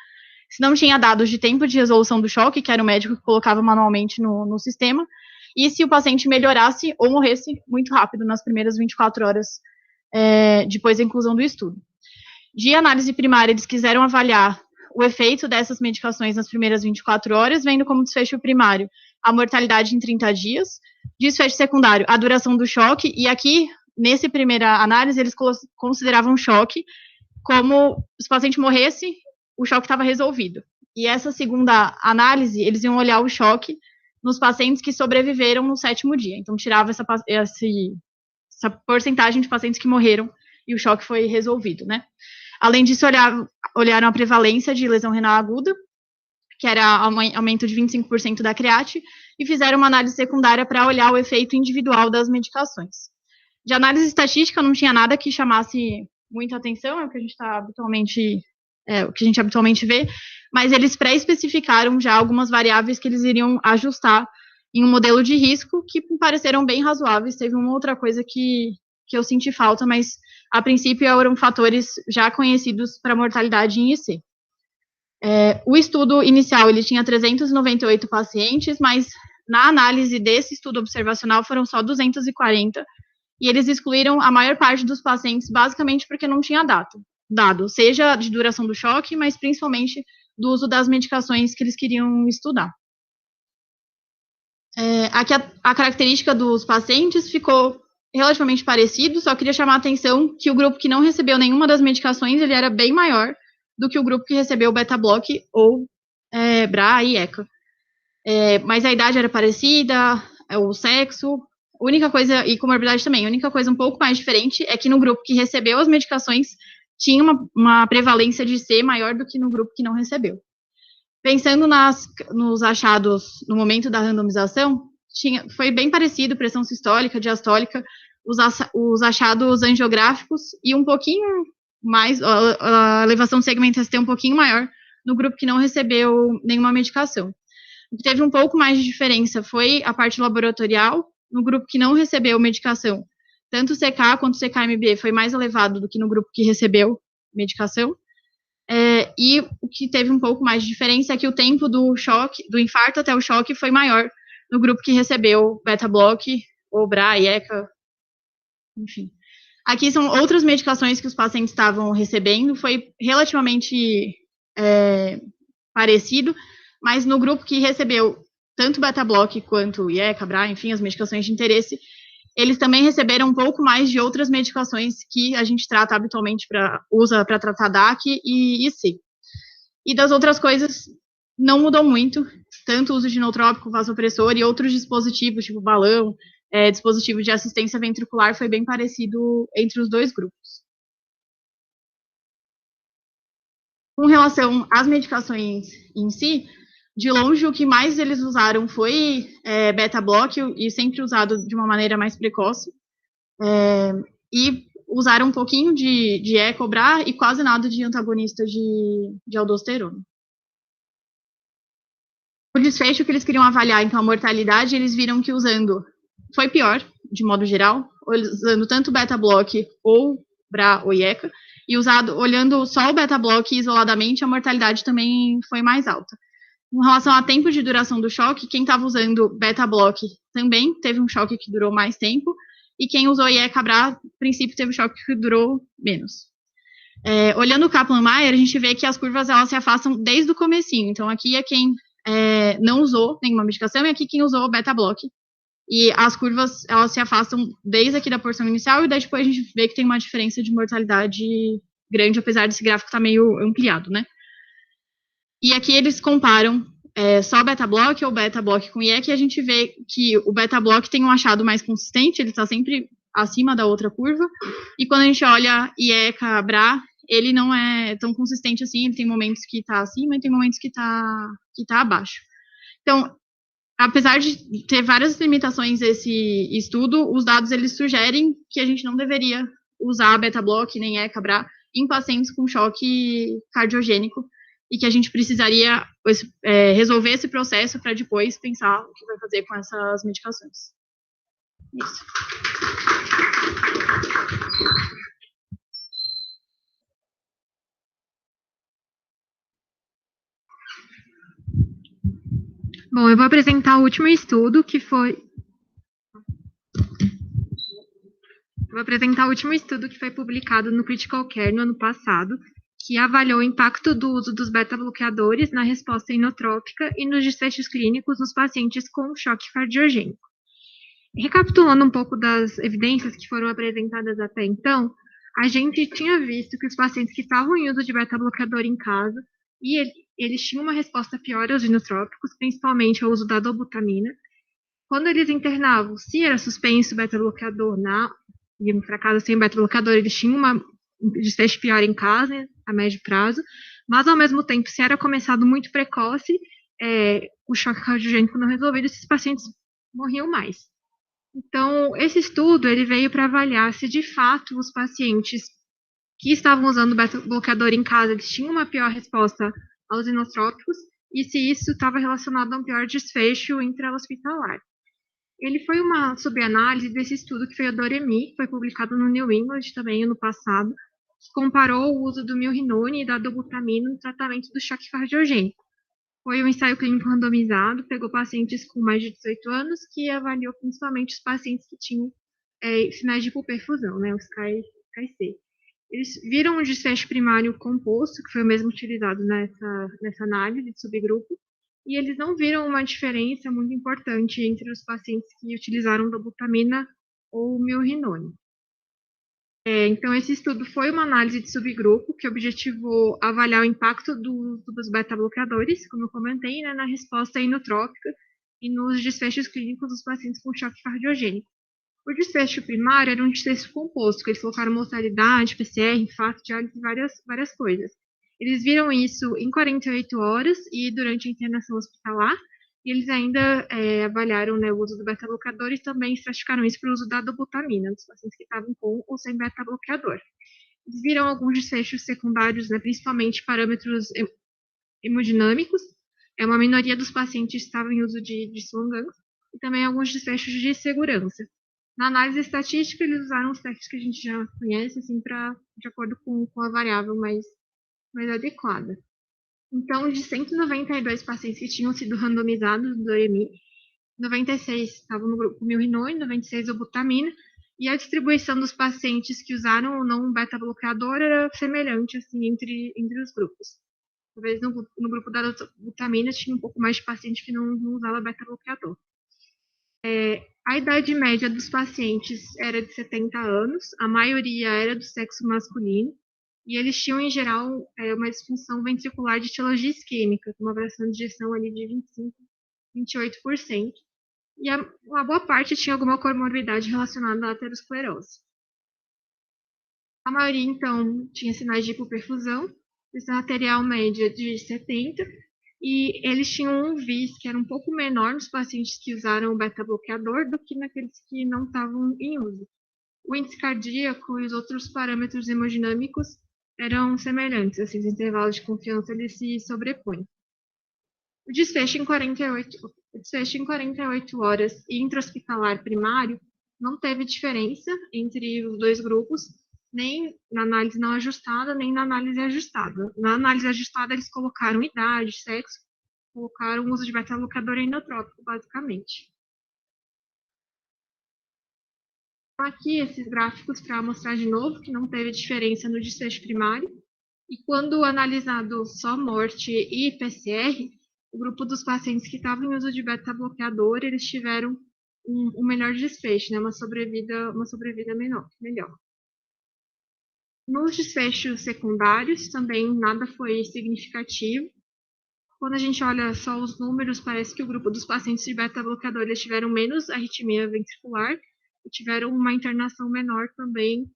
Se não tinha dados de tempo de resolução do choque, que era o médico que colocava manualmente no sistema, e se o paciente melhorasse ou morresse muito rápido nas primeiras 24 horas depois da inclusão do estudo. De análise primária, eles quiseram avaliar o efeito dessas medicações nas primeiras 24 horas, vendo como desfecho primário a mortalidade em 30 dias, desfecho secundário, a duração do choque, e aqui, nessa primeira análise, eles consideravam choque como se o paciente morresse, o choque estava resolvido. E essa segunda análise, eles iam olhar o choque nos pacientes que sobreviveram no 7º dia. Então, tirava essa porcentagem de pacientes que morreram e o choque foi resolvido, né? Além disso, olharam a prevalência de lesão renal aguda, que era aumento de 25% da create, e fizeram uma análise secundária para olhar o efeito individual das medicações. De análise estatística, não tinha nada que chamasse muita atenção, é o que a gente habitualmente vê, mas eles pré-especificaram já algumas variáveis que eles iriam ajustar em um modelo de risco que me pareceram bem razoáveis. Teve uma outra coisa que eu senti falta, mas a princípio eram fatores já conhecidos para mortalidade em IC. O estudo inicial, ele tinha 398 pacientes, mas na análise desse estudo observacional foram só 240, e eles excluíram a maior parte dos pacientes, basicamente porque não tinha dado, seja de duração do choque, mas principalmente do uso das medicações que eles queriam estudar. Aqui a característica dos pacientes ficou relativamente parecido, só queria chamar a atenção que o grupo que não recebeu nenhuma das medicações, ele era bem maior do que o grupo que recebeu beta-block ou BRA e ECA. Mas a idade era parecida, o sexo, única coisa, e comorbidade também, a única coisa um pouco mais diferente é que no grupo que recebeu as medicações tinha uma prevalência de C maior do que no grupo que não recebeu. Pensando nos achados no momento da randomização, foi bem parecido, pressão sistólica, diastólica, os achados angiográficos e um pouquinho mais, a elevação do segmento ST um pouquinho maior no grupo que não recebeu nenhuma medicação. O que teve um pouco mais de diferença foi a parte laboratorial, no grupo que não recebeu medicação. Tanto o CK quanto o CK-MB foi mais elevado do que no grupo que recebeu medicação. E o que teve um pouco mais de diferença é que o tempo do choque, do infarto até o choque, foi maior no grupo que recebeu beta-block, ou BRA, IECA, enfim. Aqui são outras medicações que os pacientes estavam recebendo, foi relativamente parecido, mas no grupo que recebeu tanto beta-block quanto IECA, BRA, enfim, as medicações de interesse, eles também receberam um pouco mais de outras medicações que a gente trata habitualmente, usa para tratar DAC e IC. E das outras coisas, não mudou muito, tanto o uso de inotrópico, vasopressor e outros dispositivos, tipo balão, dispositivo de assistência ventricular, foi bem parecido entre os dois grupos. Com relação às medicações em si, de longe, o que mais eles usaram foi beta-block, e sempre usado de uma maneira mais precoce. E usaram um pouquinho de ECA-BRA e quase nada de antagonista de aldosterona. O desfecho que eles queriam avaliar, então, a mortalidade, eles viram que foi pior, de modo geral, usando tanto beta-block ou BRA ou IECA, e olhando só o beta-block isoladamente, a mortalidade também foi mais alta. Com relação ao tempo de duração do choque, quem estava usando beta-block também teve um choque que durou mais tempo, e quem usou IECA-BRA, a princípio, teve um choque que durou menos. Olhando o Kaplan-Meier, a gente vê que as curvas elas se afastam desde o comecinho. Então, aqui é quem não usou nenhuma medicação, e aqui quem usou beta-block. E as curvas elas se afastam desde aqui da porção inicial, e daí depois a gente vê que tem uma diferença de mortalidade grande, apesar desse gráfico estar meio ampliado, né? E aqui eles comparam só beta-block ou beta-block com IECA, e a gente vê que o beta-block tem um achado mais consistente, ele está sempre acima da outra curva, e quando a gente olha IECA, BRA, ele não é tão consistente assim, ele tem momentos que está acima e tem momentos que tá abaixo. Então, apesar de ter várias limitações esse estudo, os dados eles sugerem que a gente não deveria usar beta-block nem ECA, BRA em pacientes com choque cardiogênico, e que a gente precisaria resolver esse processo para depois pensar o que vai fazer com essas medicações. Isso. Bom, eu vou apresentar o último estudo, que foi publicado no Critical Care no ano passado, que avaliou o impacto do uso dos beta-bloqueadores na resposta inotrópica e nos desfechos clínicos nos pacientes com choque cardiogênico. Recapitulando um pouco das evidências que foram apresentadas até então, a gente tinha visto que os pacientes que estavam em uso de beta-bloqueador em casa, eles tinham uma resposta pior aos inotrópicos, principalmente ao uso da dobutamina. Quando eles internavam, se era suspenso o beta-bloqueador, iam para casa sem beta-bloqueador, eles tinham um desfecho pior em casa, a médio prazo, mas ao mesmo tempo, se era começado muito precoce, o choque cardiogênico não resolvido, esses pacientes morriam mais. Então, esse estudo ele veio para avaliar se de fato os pacientes que estavam usando beta-bloqueador em casa, eles tinham uma pior resposta aos inotrópicos, e se isso estava relacionado a um pior desfecho intra-hospitalar. Ele foi uma subanálise desse estudo que foi o Doremi, que foi publicado no New England também ano passado, que comparou o uso do milrinone e da dobutamina no tratamento do choque cardiogênico. Foi um ensaio clínico randomizado, pegou pacientes com mais de 18 anos, que avaliou principalmente os pacientes que tinham sinais de hipoperfusão, né, os KIC. Eles viram um desfecho primário composto, que foi o mesmo utilizado nessa análise de subgrupo, e eles não viram uma diferença muito importante entre os pacientes que utilizaram dobutamina ou milrinone. Então, esse estudo foi uma análise de subgrupo que objetivou avaliar o impacto dos beta-bloqueadores, como eu comentei, né, na resposta inotrópica e nos desfechos clínicos dos pacientes com choque cardiogênico. O desfecho primário era um desfecho composto, que eles colocaram mortalidade, PCR, infarto, diálise e várias coisas. Eles viram isso em 48 horas e durante a internação hospitalar, E eles ainda avaliaram, né, o uso do beta-bloqueador e também estratificaram isso para o uso da dobutamina, dos pacientes que estavam com ou sem beta-bloqueador. Eles viram alguns desfechos secundários, né, principalmente parâmetros hemodinâmicos. Uma minoria dos pacientes estavam em uso de Swan-Ganz e também alguns desfechos de segurança. Na análise estatística, eles usaram os testes que a gente já conhece, assim, de acordo com a variável mais adequada. Então, de 192 pacientes que tinham sido randomizados do EMI, 96 estavam no grupo milrinone, 96 obutamina, e a distribuição dos pacientes que usaram ou não um beta-bloqueador era semelhante, assim, entre os grupos. Talvez no grupo da obutamina tinha um pouco mais de paciente que não usava beta-bloqueador. A idade média dos pacientes era de 70 anos, a maioria era do sexo masculino, e eles tinham, em geral, uma disfunção ventricular de etiologia isquêmica, com uma fração de ejeção ali de 25-28%, e uma boa parte tinha alguma comorbidade relacionada à aterosclerose. A maioria, então, tinha sinais de hipoperfusão, pressão arterial média de 70, e eles tinham um VIS que era um pouco menor nos pacientes que usaram o beta-bloqueador do que naqueles que não estavam em uso. O índice cardíaco e os outros parâmetros hemodinâmicos eram semelhantes, assim, os intervalos de confiança eles se sobrepõem. O desfecho em 48 horas e intra-hospitalar primário não teve diferença entre os dois grupos, nem na análise não ajustada, nem na análise ajustada. Na análise ajustada, eles colocaram idade, sexo, colocaram o uso de beta-bloqueador inotrópico, basicamente. Aqui, esses gráficos para mostrar de novo que não teve diferença no desfecho primário. E quando analisado só morte e PCR, o grupo dos pacientes que estavam em uso de beta-bloqueador, eles tiveram um melhor desfecho, né? Uma sobrevida melhor. Nos desfechos secundários, também nada foi significativo. Quando a gente olha só os números, parece que o grupo dos pacientes de beta-bloqueador eles tiveram menos arritmia ventricular e tiveram uma internação menor também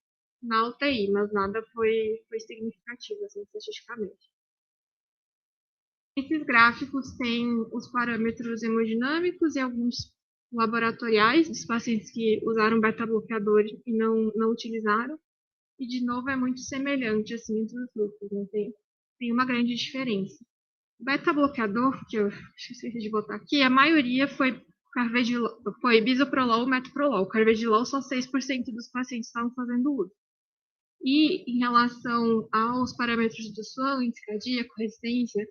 na UTI, mas nada foi significativo, assim, estatisticamente. Esses gráficos têm os parâmetros hemodinâmicos e alguns laboratoriais dos pacientes que usaram beta-bloqueador e não utilizaram. E, de novo, é muito semelhante, assim, entre os grupos, não tem uma grande diferença. O beta-bloqueador, que eu esqueci de botar aqui, a maioria foi bisoprolol, metoprolol. Carvedilol, só 6% dos pacientes estavam fazendo uso. E, em relação aos parâmetros do Swan, índice cardíaco, resistência,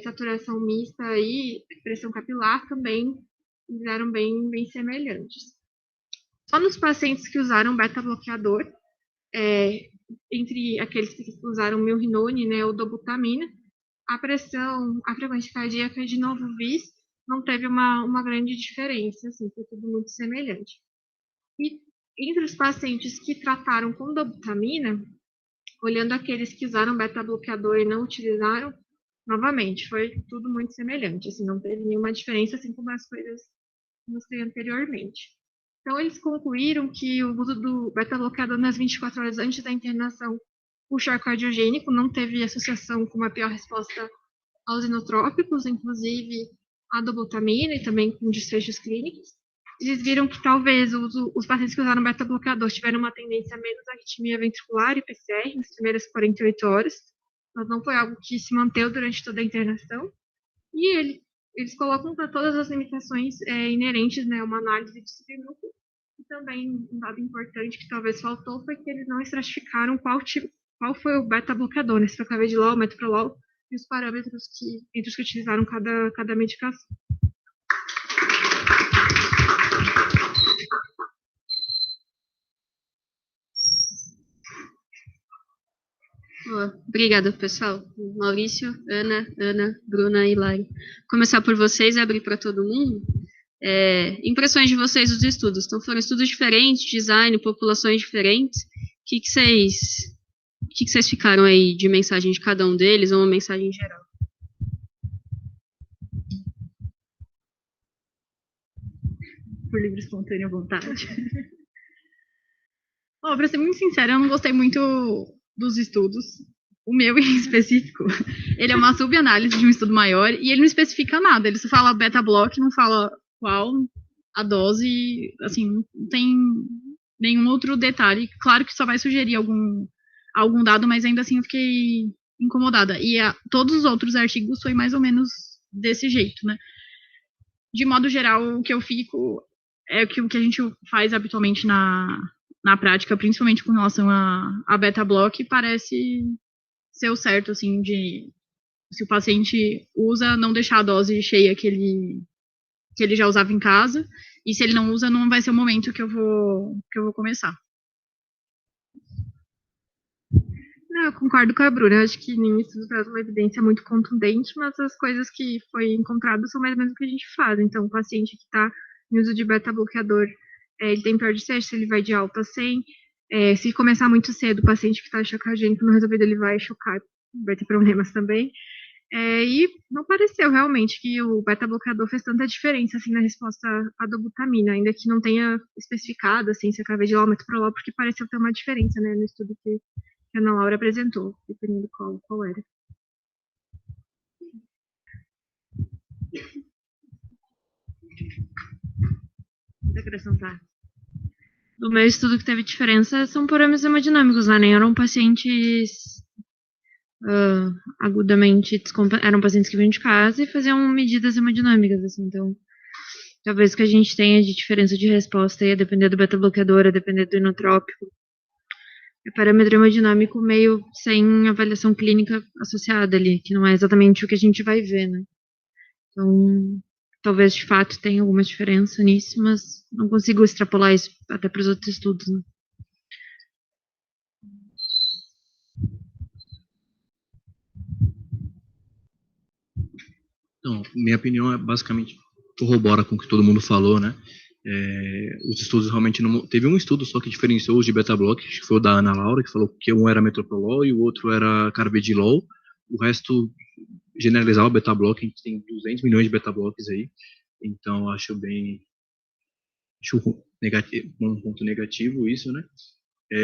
saturação mista e pressão capilar, também eram bem semelhantes. Só nos pacientes que usaram beta-bloqueador, entre aqueles que usaram milrinone, né, ou dobutamina, a frequência cardíaca de novo VIS não teve uma grande diferença, assim, foi tudo muito semelhante. E entre os pacientes que trataram com dobutamina, olhando aqueles que usaram beta-bloqueador e não utilizaram, novamente, foi tudo muito semelhante, assim, não teve nenhuma diferença, assim como as coisas que mostrei anteriormente. Então, eles concluíram que o uso do beta-bloqueador nas 24 horas antes da internação por choque cardiogênico não teve associação com uma pior resposta aos inotrópicos, inclusive a dobutamina e também com desfechos clínicos. Eles viram que talvez os pacientes que usaram beta-bloqueador tiveram uma tendência a menos arritmia ventricular e PCR nas primeiras 48 horas, mas não foi algo que se manteve durante toda a internação. E eles colocam para todas as limitações inerentes, né, uma análise de subgrupo. E também um dado importante que talvez faltou foi que eles não estratificaram qual foi o beta-bloqueador, né, se foi carvedilol, metoprolol, e os parâmetros entre os que utilizaram cada medicação. Boa. Obrigada, pessoal. Maurício, Ana, Bruna e Lari. Começar por vocês e abrir para todo mundo. Impressões de vocês dos estudos. Então, foram estudos diferentes, design, populações diferentes. O que vocês ficaram aí de mensagem de cada um deles, ou uma mensagem geral? Por livre espontânea vontade. Para ser muito sincera, eu não gostei muito dos estudos, o meu em específico. Ele é uma subanálise de um estudo maior e ele não especifica nada. Ele só fala beta-block, não fala qual a dose, assim, não tem nenhum outro detalhe. Claro que só vai sugerir algum dado, mas ainda assim eu fiquei incomodada. E todos os outros artigos foi mais ou menos desse jeito, né? De modo geral, o que eu fico é que o que a gente faz habitualmente na prática, principalmente com relação a beta-block, parece ser o certo, assim, de se o paciente usa, não deixar a dose cheia que ele já usava em casa, e se ele não usa, não vai ser o momento que eu vou começar. Não, eu concordo com a Bruna. Eu acho que nenhum estudo traz uma evidência muito contundente, mas as coisas que foi encontrado são mais ou menos o que a gente faz. Então, o paciente que está em uso de beta-bloqueador, ele tem pior desfecho se ele vai de alta a 100. Se começar muito cedo, o paciente que está chocagênico não resolvido, ele vai chocar, vai ter problemas também. E não pareceu realmente que o beta-bloqueador fez tanta diferença assim na resposta à dobutamina, ainda que não tenha especificado assim, se é carvedilol ou metoprolol, porque pareceu ter uma diferença, né, no estudo que a Ana Laura apresentou, dependendo qual era. Vou acrescentar. Do meu estudo que teve diferença são parâmetros hemodinâmicos, né? Nem eram pacientes agudamente eram pacientes que vinham de casa e faziam medidas hemodinâmicas, assim, então talvez o que a gente tenha de diferença de resposta ia depender do beta-bloqueador, ia depender do inotrópico. É parâmetro hemodinâmico meio sem avaliação clínica associada ali, que não é exatamente o que a gente vai ver, né? Então, talvez de fato tenha alguma diferença nisso, mas não consigo extrapolar isso até para os outros estudos, né? Então, minha opinião é basicamente corrobora com o que todo mundo falou, né? Os estudos realmente não... Teve um estudo só que diferenciou os de beta-block, que foi o da Ana Laura, que falou que um era metoprolol e o outro era carvedilol. O resto generalizar o beta-block, a gente tem 200 milhões de beta-blocks aí, então acho negativo, um ponto negativo isso, né?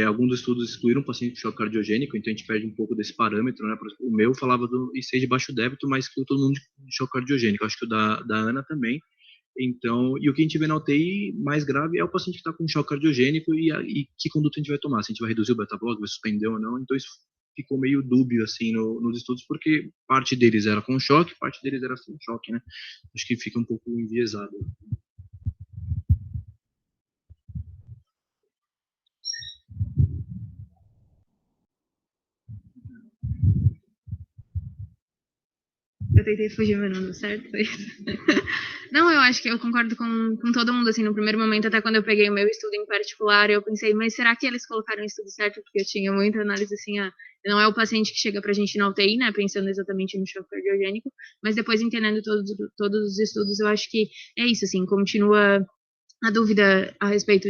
Alguns dos estudos excluíram paciente com choque cardiogênico, então a gente perde um pouco desse parâmetro, né? O meu falava do IC de baixo débito, mas excluiu todo mundo de choque cardiogênico, acho que o da Ana também. Então, e o que a gente vê na UTI mais grave é o paciente que está com choque cardiogênico e que conduta a gente vai tomar, se a gente vai reduzir o beta-block, vai suspender ou não, então isso ficou meio dúbio, assim, nos estudos, porque parte deles era com choque, parte deles era sem choque, né? Acho que fica um pouco enviesado. Eu tentei fugir, mas não deu certo, foi isso. Não, eu acho que eu concordo com todo mundo, assim, no primeiro momento, até quando eu peguei o meu estudo em particular, eu pensei, mas será que eles colocaram o estudo certo? Porque eu tinha muita análise, assim, não é o paciente que chega pra gente na UTI, né, pensando exatamente no choque cardiogênico, mas depois entendendo todos os estudos, eu acho que é isso, assim, continua a dúvida a respeito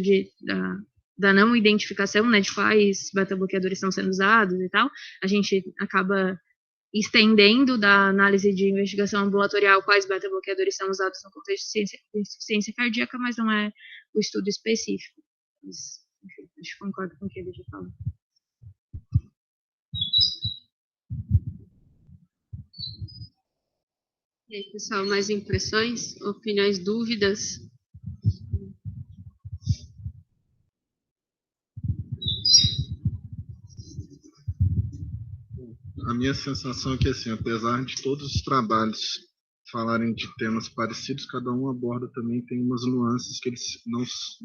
da não identificação, né, de quais beta-bloqueadores estão sendo usados e tal, a gente acaba estendendo da análise de investigação ambulatorial quais beta-bloqueadores são usados no contexto de insuficiência cardíaca, mas não é o estudo específico. Mas, enfim, acho que concordo com o que ele já falou. E aí, pessoal, mais impressões, opiniões, dúvidas? A minha sensação é que, assim, apesar de todos os trabalhos falarem de temas parecidos, cada um aborda também, tem umas nuances que eles não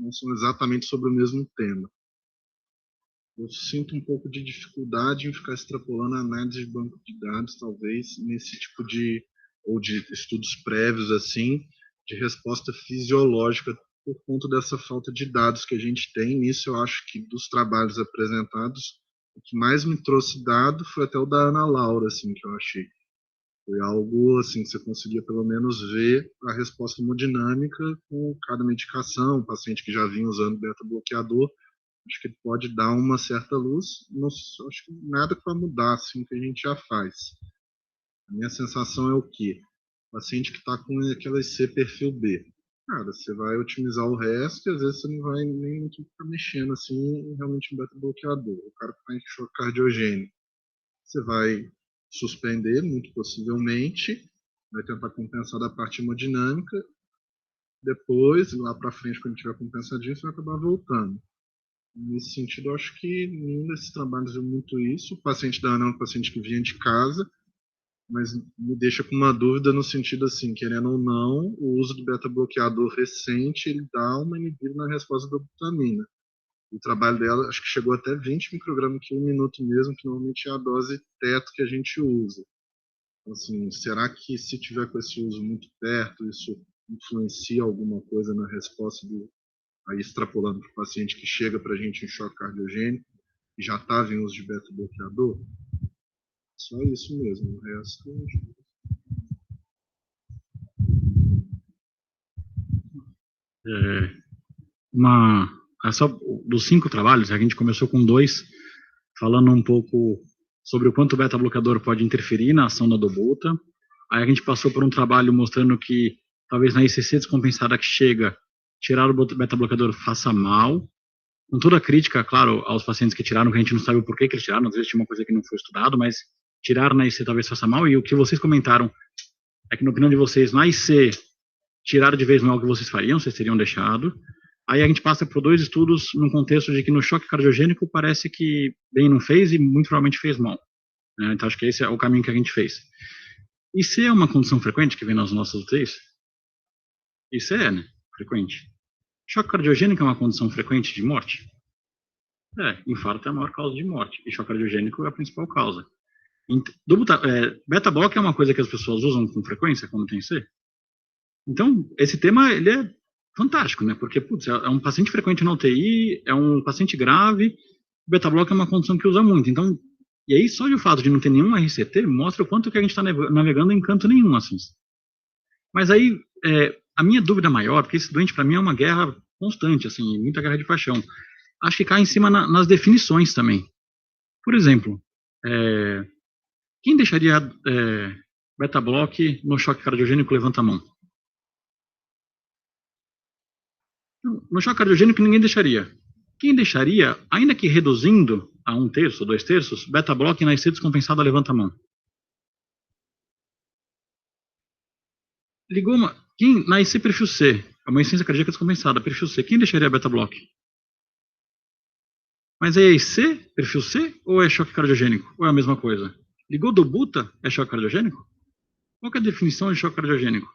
são exatamente sobre o mesmo tema. Eu sinto um pouco de dificuldade em ficar extrapolando a análise de banco de dados, talvez, nesse tipo ou de estudos prévios, assim, de resposta fisiológica, por conta dessa falta de dados que a gente tem. Nisso, eu acho que dos trabalhos apresentados, o que mais me trouxe dado foi até o da Ana Laura, assim, que eu achei. Foi algo assim que você conseguia pelo menos ver a resposta hemodinâmica com cada medicação, o paciente que já vinha usando beta-bloqueador, acho que ele pode dar uma certa luz, não, acho que nada para mudar assim que a gente já faz. A minha sensação é o quê? O paciente que está com aquela IC perfil B. Cara, você vai otimizar o resto e às vezes você não vai nem muito ficar mexendo assim realmente em beta-bloqueador. O cara que está em choque cardiogênico, você vai suspender, muito possivelmente, vai tentar compensar da parte hemodinâmica, depois, lá para frente, quando tiver compensadinho, você vai acabar voltando. Nesse sentido, eu acho que nenhum desses trabalhos viu muito isso. O paciente da Ana é um paciente que vinha de casa, mas me deixa com uma dúvida no sentido assim, querendo ou não, o uso do beta-bloqueador recente, ele dá uma inibida na resposta da butamina. O trabalho dela, acho que chegou até 20 microgramas por minuto mesmo, que normalmente é a dose teto que a gente usa. Então, assim, será que se tiver com esse uso muito perto, isso influencia alguma coisa na resposta do... Aí extrapolando para o paciente que chega para a gente em choque cardiogênico, e já estava em uso de beta-bloqueador? Só isso mesmo, o resto... Só dos 5 trabalhos, a gente começou com 2, falando um pouco sobre o quanto o beta-bloqueador pode interferir na ação da dobuta. Aí a gente passou por um trabalho mostrando que talvez na ICC descompensada que chega, tirar o beta-bloqueador faça mal. Com toda a crítica, claro, aos pacientes que tiraram, que a gente não sabe o porquê que eles tiraram, às vezes tinha uma coisa que não foi estudado, mas tirar na IC talvez faça mal. E o que vocês comentaram é que, na opinião de vocês, na IC, tirar de vez não é o que vocês fariam, vocês teriam deixado. Aí a gente passa por 2 estudos num contexto de que no choque cardiogênico parece que bem não fez e muito provavelmente fez mal. Né? Então acho que esse é o caminho que a gente fez. IC é uma condição frequente que vem nas nossas UTIs? IC é, né? Frequente. Choque cardiogênico é uma condição frequente de morte? Infarto é a maior causa de morte. E choque cardiogênico é a principal causa. Beta-block é uma coisa que as pessoas usam com frequência quando tem C? Então, esse tema, ele é fantástico, né? Porque, putz, é um paciente frequente na UTI, é um paciente grave, beta-block é uma condição que usa muito. Então, e aí, só de o fato de não ter nenhum RCT, mostra o quanto que a gente está navegando em canto nenhum, assim. Mas aí, a minha dúvida maior, porque esse doente para mim é uma guerra constante, assim, muita guerra de paixão, acho que cai em cima nas definições também. Por exemplo, quem deixaria beta-block no choque cardiogênico, levanta a mão. No choque cardiogênico ninguém deixaria. Quem deixaria, ainda que reduzindo a 1/3 ou 2/3, beta-block na IC descompensada, levanta a mão. Ligou quem na IC perfil C, é uma insuficiência cardíaca descompensada, perfil C, quem deixaria beta-block? Mas é IC, perfil C, ou é choque cardiogênico? Ou é a mesma coisa? Ligou do buta, é choque cardiogênico? Qual que é a definição de choque cardiogênico?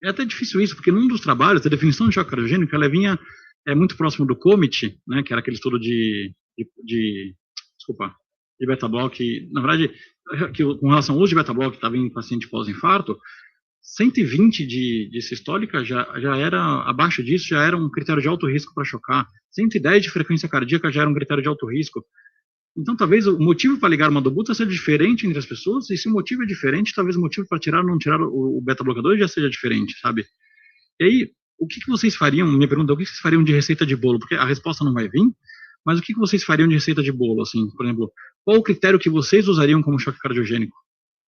É até difícil isso, porque num dos trabalhos, a definição de choque cardiogênico, ela vinha muito próximo do COMIT, né, que era aquele estudo de beta-block, na verdade, que com relação ao uso de beta-block, estava em paciente pós-infarto, 120 de sistólica já era, abaixo disso, já era um critério de alto risco para chocar. 110 de frequência cardíaca já era um critério de alto risco. Então, talvez o motivo para ligar uma dobuta seja diferente entre as pessoas, e se o motivo é diferente, talvez o motivo para tirar ou não tirar o beta-bloqueador já seja diferente, sabe? E aí, o que vocês fariam, minha pergunta é, o que vocês fariam de receita de bolo? Porque a resposta não vai vir, mas o que vocês fariam de receita de bolo, assim, por exemplo, qual o critério que vocês usariam como choque cardiogênico?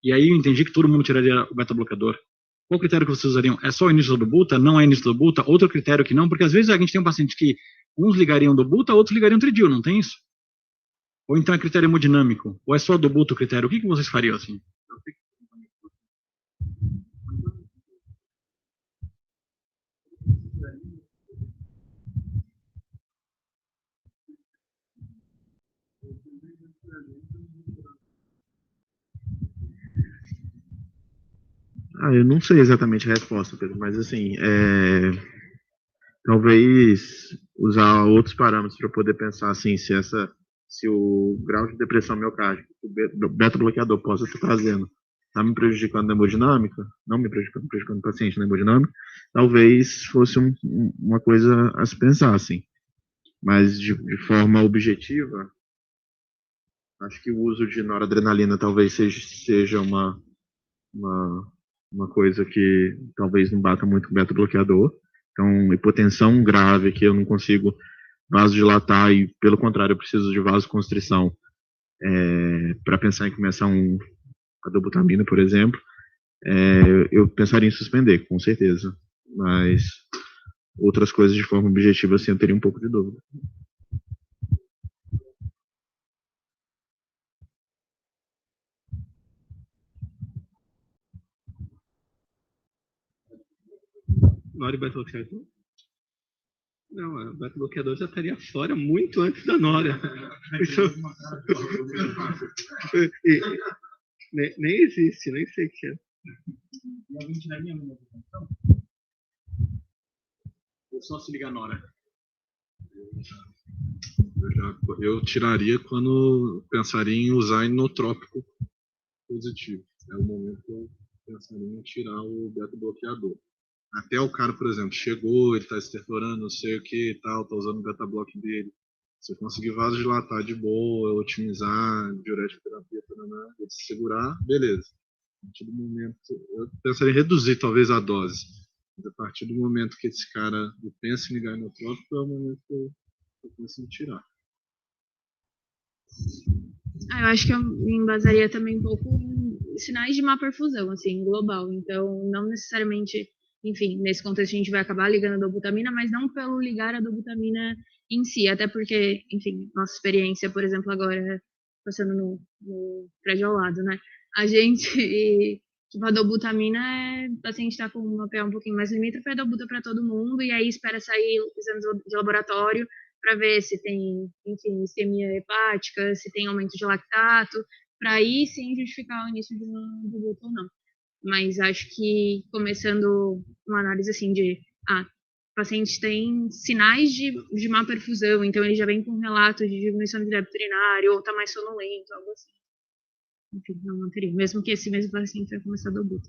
E aí eu entendi que todo mundo tiraria o beta-bloqueador. Qual critério que vocês usariam? É só o início do buta? Não é início do buta? Outro critério que não? Porque às vezes a gente tem um paciente que uns ligariam do buta, outros ligariam tridil, não tem isso? Ou então é critério hemodinâmico? Ou é só do buta o critério? O que vocês fariam assim? Eu não sei exatamente a resposta, Pedro, mas assim, talvez usar outros parâmetros para poder pensar assim, se o grau de depressão miocárdica que o beta-bloqueador possa estar trazendo está me prejudicando na hemodinâmica, não me prejudicando, prejudicando o paciente na hemodinâmica, talvez fosse uma coisa a se pensar, assim. Mas de forma objetiva, acho que o uso de noradrenalina talvez seja uma coisa que talvez não bata muito com o beta-bloqueador. Então, hipotensão grave que eu não consigo vasodilatar e, pelo contrário, eu preciso de vasoconstrição para pensar em começar a dobutamina, por exemplo, eu pensaria em suspender, com certeza. Mas outras coisas de forma objetiva, assim, eu teria um pouco de dúvida. Nora e beta-bloqueador? Não, o beta-bloqueador já estaria fora muito antes da Nora. Isso... nem existe, nem sei o que é. Ou só se liga a Nora? Eu tiraria quando pensaria em usar inotrópico positivo. É o momento que eu pensaria em tirar o beta-bloqueador. Até o cara, por exemplo, chegou, ele está estertorando, não sei o que e tal, está usando o beta-block dele. Se eu conseguir vasodilatar de boa, otimizar, diurética terapia, ele se segurar, beleza. A partir do momento, eu pensaria em reduzir talvez a dose. Mas a partir do momento que esse cara pensa em ligar inotrópico, é o momento que eu penso em tirar. Eu acho que eu me embasaria também um pouco em sinais de má perfusão, assim, global. Então, não necessariamente, enfim, nesse contexto a gente vai acabar ligando a dobutamina, mas não pelo ligar a dobutamina em si, até porque, enfim, nossa experiência, por exemplo, agora, passando no prédio ao lado, né? A gente, tipo, a dobutamina, o paciente está com uma PA um pouquinho mais limítrofe, é dobuta para todo mundo, e aí espera sair exames de laboratório para ver se tem, enfim, isquemia hepática, se tem aumento de lactato, para aí sim justificar o início de uma dobuta ou não. Mas acho que começando uma análise assim de, o paciente tem sinais de má perfusão, então ele já vem com um relato de diminuição de débito urinário, ou está mais sonolento, algo assim. Enfim, não manteria, mesmo que esse mesmo paciente vai começar a dobuta.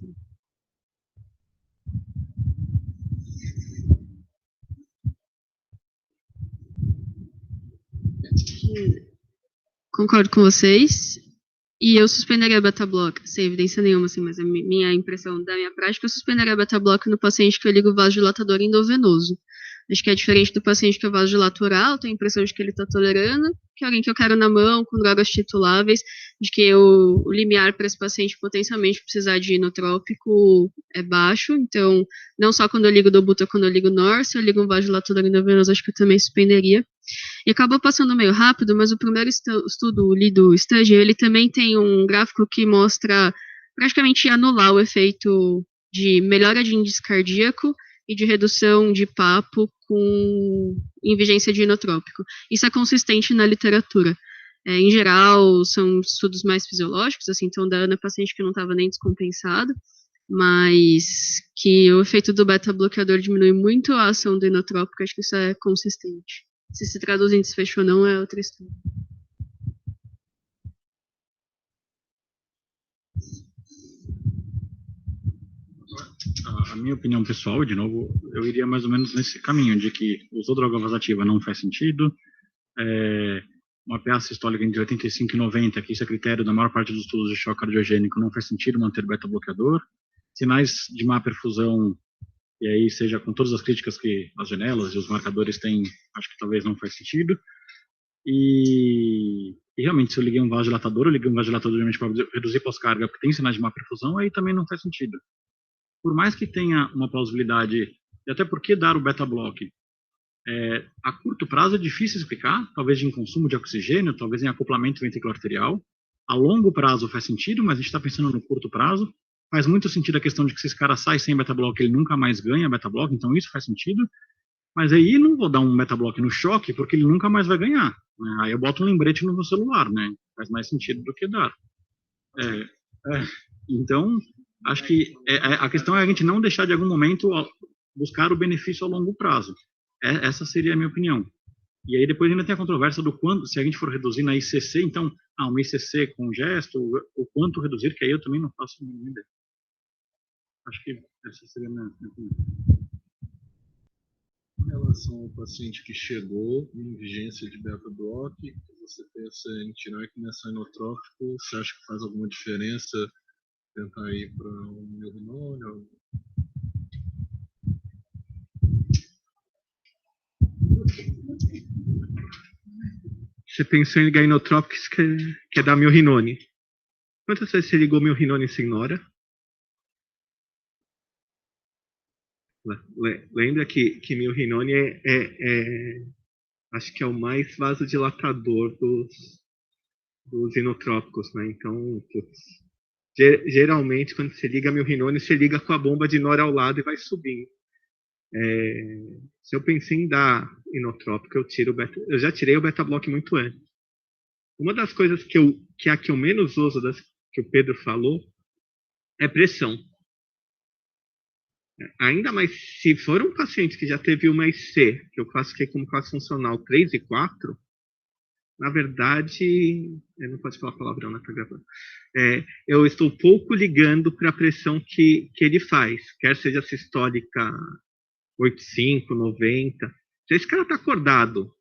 Concordo com vocês. E eu suspenderia a beta-block, sem evidência nenhuma, assim, mas a minha impressão da minha prática, eu suspenderia a beta-block no paciente que eu ligo vasodilatador endovenoso. Acho que é diferente do paciente que eu vasodilato oral, tenho a impressão de que ele está tolerando, que é alguém que eu quero na mão, com drogas tituláveis, de que o limiar para esse paciente potencialmente precisar de inotrópico é baixo, então, não só quando eu ligo dobuta, quando eu ligo NOR, se eu ligo um vasodilatador endovenoso, acho que eu também suspenderia. E acabou passando meio rápido, mas o primeiro estudo, o Lido Study, ele também tem um gráfico que mostra praticamente anular o efeito de melhora de índice cardíaco e de redução de papo em vigência de inotrópico. Isso é consistente na literatura. Em geral, são estudos mais fisiológicos, assim, então da Ana, paciente que não estava nem descompensado, mas que o efeito do beta-bloqueador diminui muito a ação do inotrópico, acho que isso é consistente. Se traduz em desfecho ou não, é outra história. A minha opinião pessoal, de novo, eu iria mais ou menos nesse caminho, de que usou droga vasoativa não faz sentido, uma PA sistólica entre 85 e 90, que isso é critério da maior parte dos estudos de choque cardiogênico, não faz sentido manter beta-bloqueador, sinais de má perfusão, e aí seja com todas as críticas que as janelas e os marcadores têm, acho que talvez não faz sentido, e realmente se eu liguei um vasodilatador, eu liguei um vasodilatador geralmente para reduzir pós-carga, porque tem sinais de má perfusão, aí também não faz sentido. Por mais que tenha uma plausibilidade, e até porque dar o beta-block, a curto prazo é difícil explicar, talvez em consumo de oxigênio, talvez em acoplamento ventricular arterial. A longo prazo faz sentido, mas a gente está pensando no curto prazo. Faz muito sentido a questão de que se esse cara sai sem beta-block, ele nunca mais ganha beta-block, então isso faz sentido. Mas aí não vou dar um beta-block no choque, porque ele nunca mais vai ganhar. Né? Aí eu boto um lembrete no meu celular, né? Faz mais sentido do que dar. Então, acho que a questão é a gente não deixar de algum momento buscar o benefício a longo prazo. Essa seria a minha opinião. E aí depois ainda tem a controvérsia do quanto, se a gente for reduzir na ICC, então, uma ICC com gesto, o quanto reduzir, que aí eu também não faço nenhuma ideia. Acho que essa seria a minha opinião. Em relação ao paciente que chegou em vigência de beta-block, você pensa em tirar e começar inotrópico, você acha que faz alguma diferença tentar ir para um neurinônio? Você pensou em ligar inotrópicos que é da milrinone. Quantas vezes você ligou milrinone sem Nora? Lembra que milrinone acho que é o mais vasodilatador dos inotrópicos, né? Então, geralmente, quando você liga milrinone, você liga com a bomba de Nora ao lado e vai subindo. Se eu pensei em dar inotrópico, eu já tirei o beta-block muito antes. Uma das coisas que a que eu menos uso, das que o Pedro falou, é pressão. Ainda mais se for um paciente que já teve uma IC, que eu classifiquei como classe funcional 3 e 4, na verdade, eu não posso falar palavrão, né, tá gravando. Eu estou pouco ligando para a pressão que ele faz, quer seja sistólica 85, 90. Se esse cara tá acordado,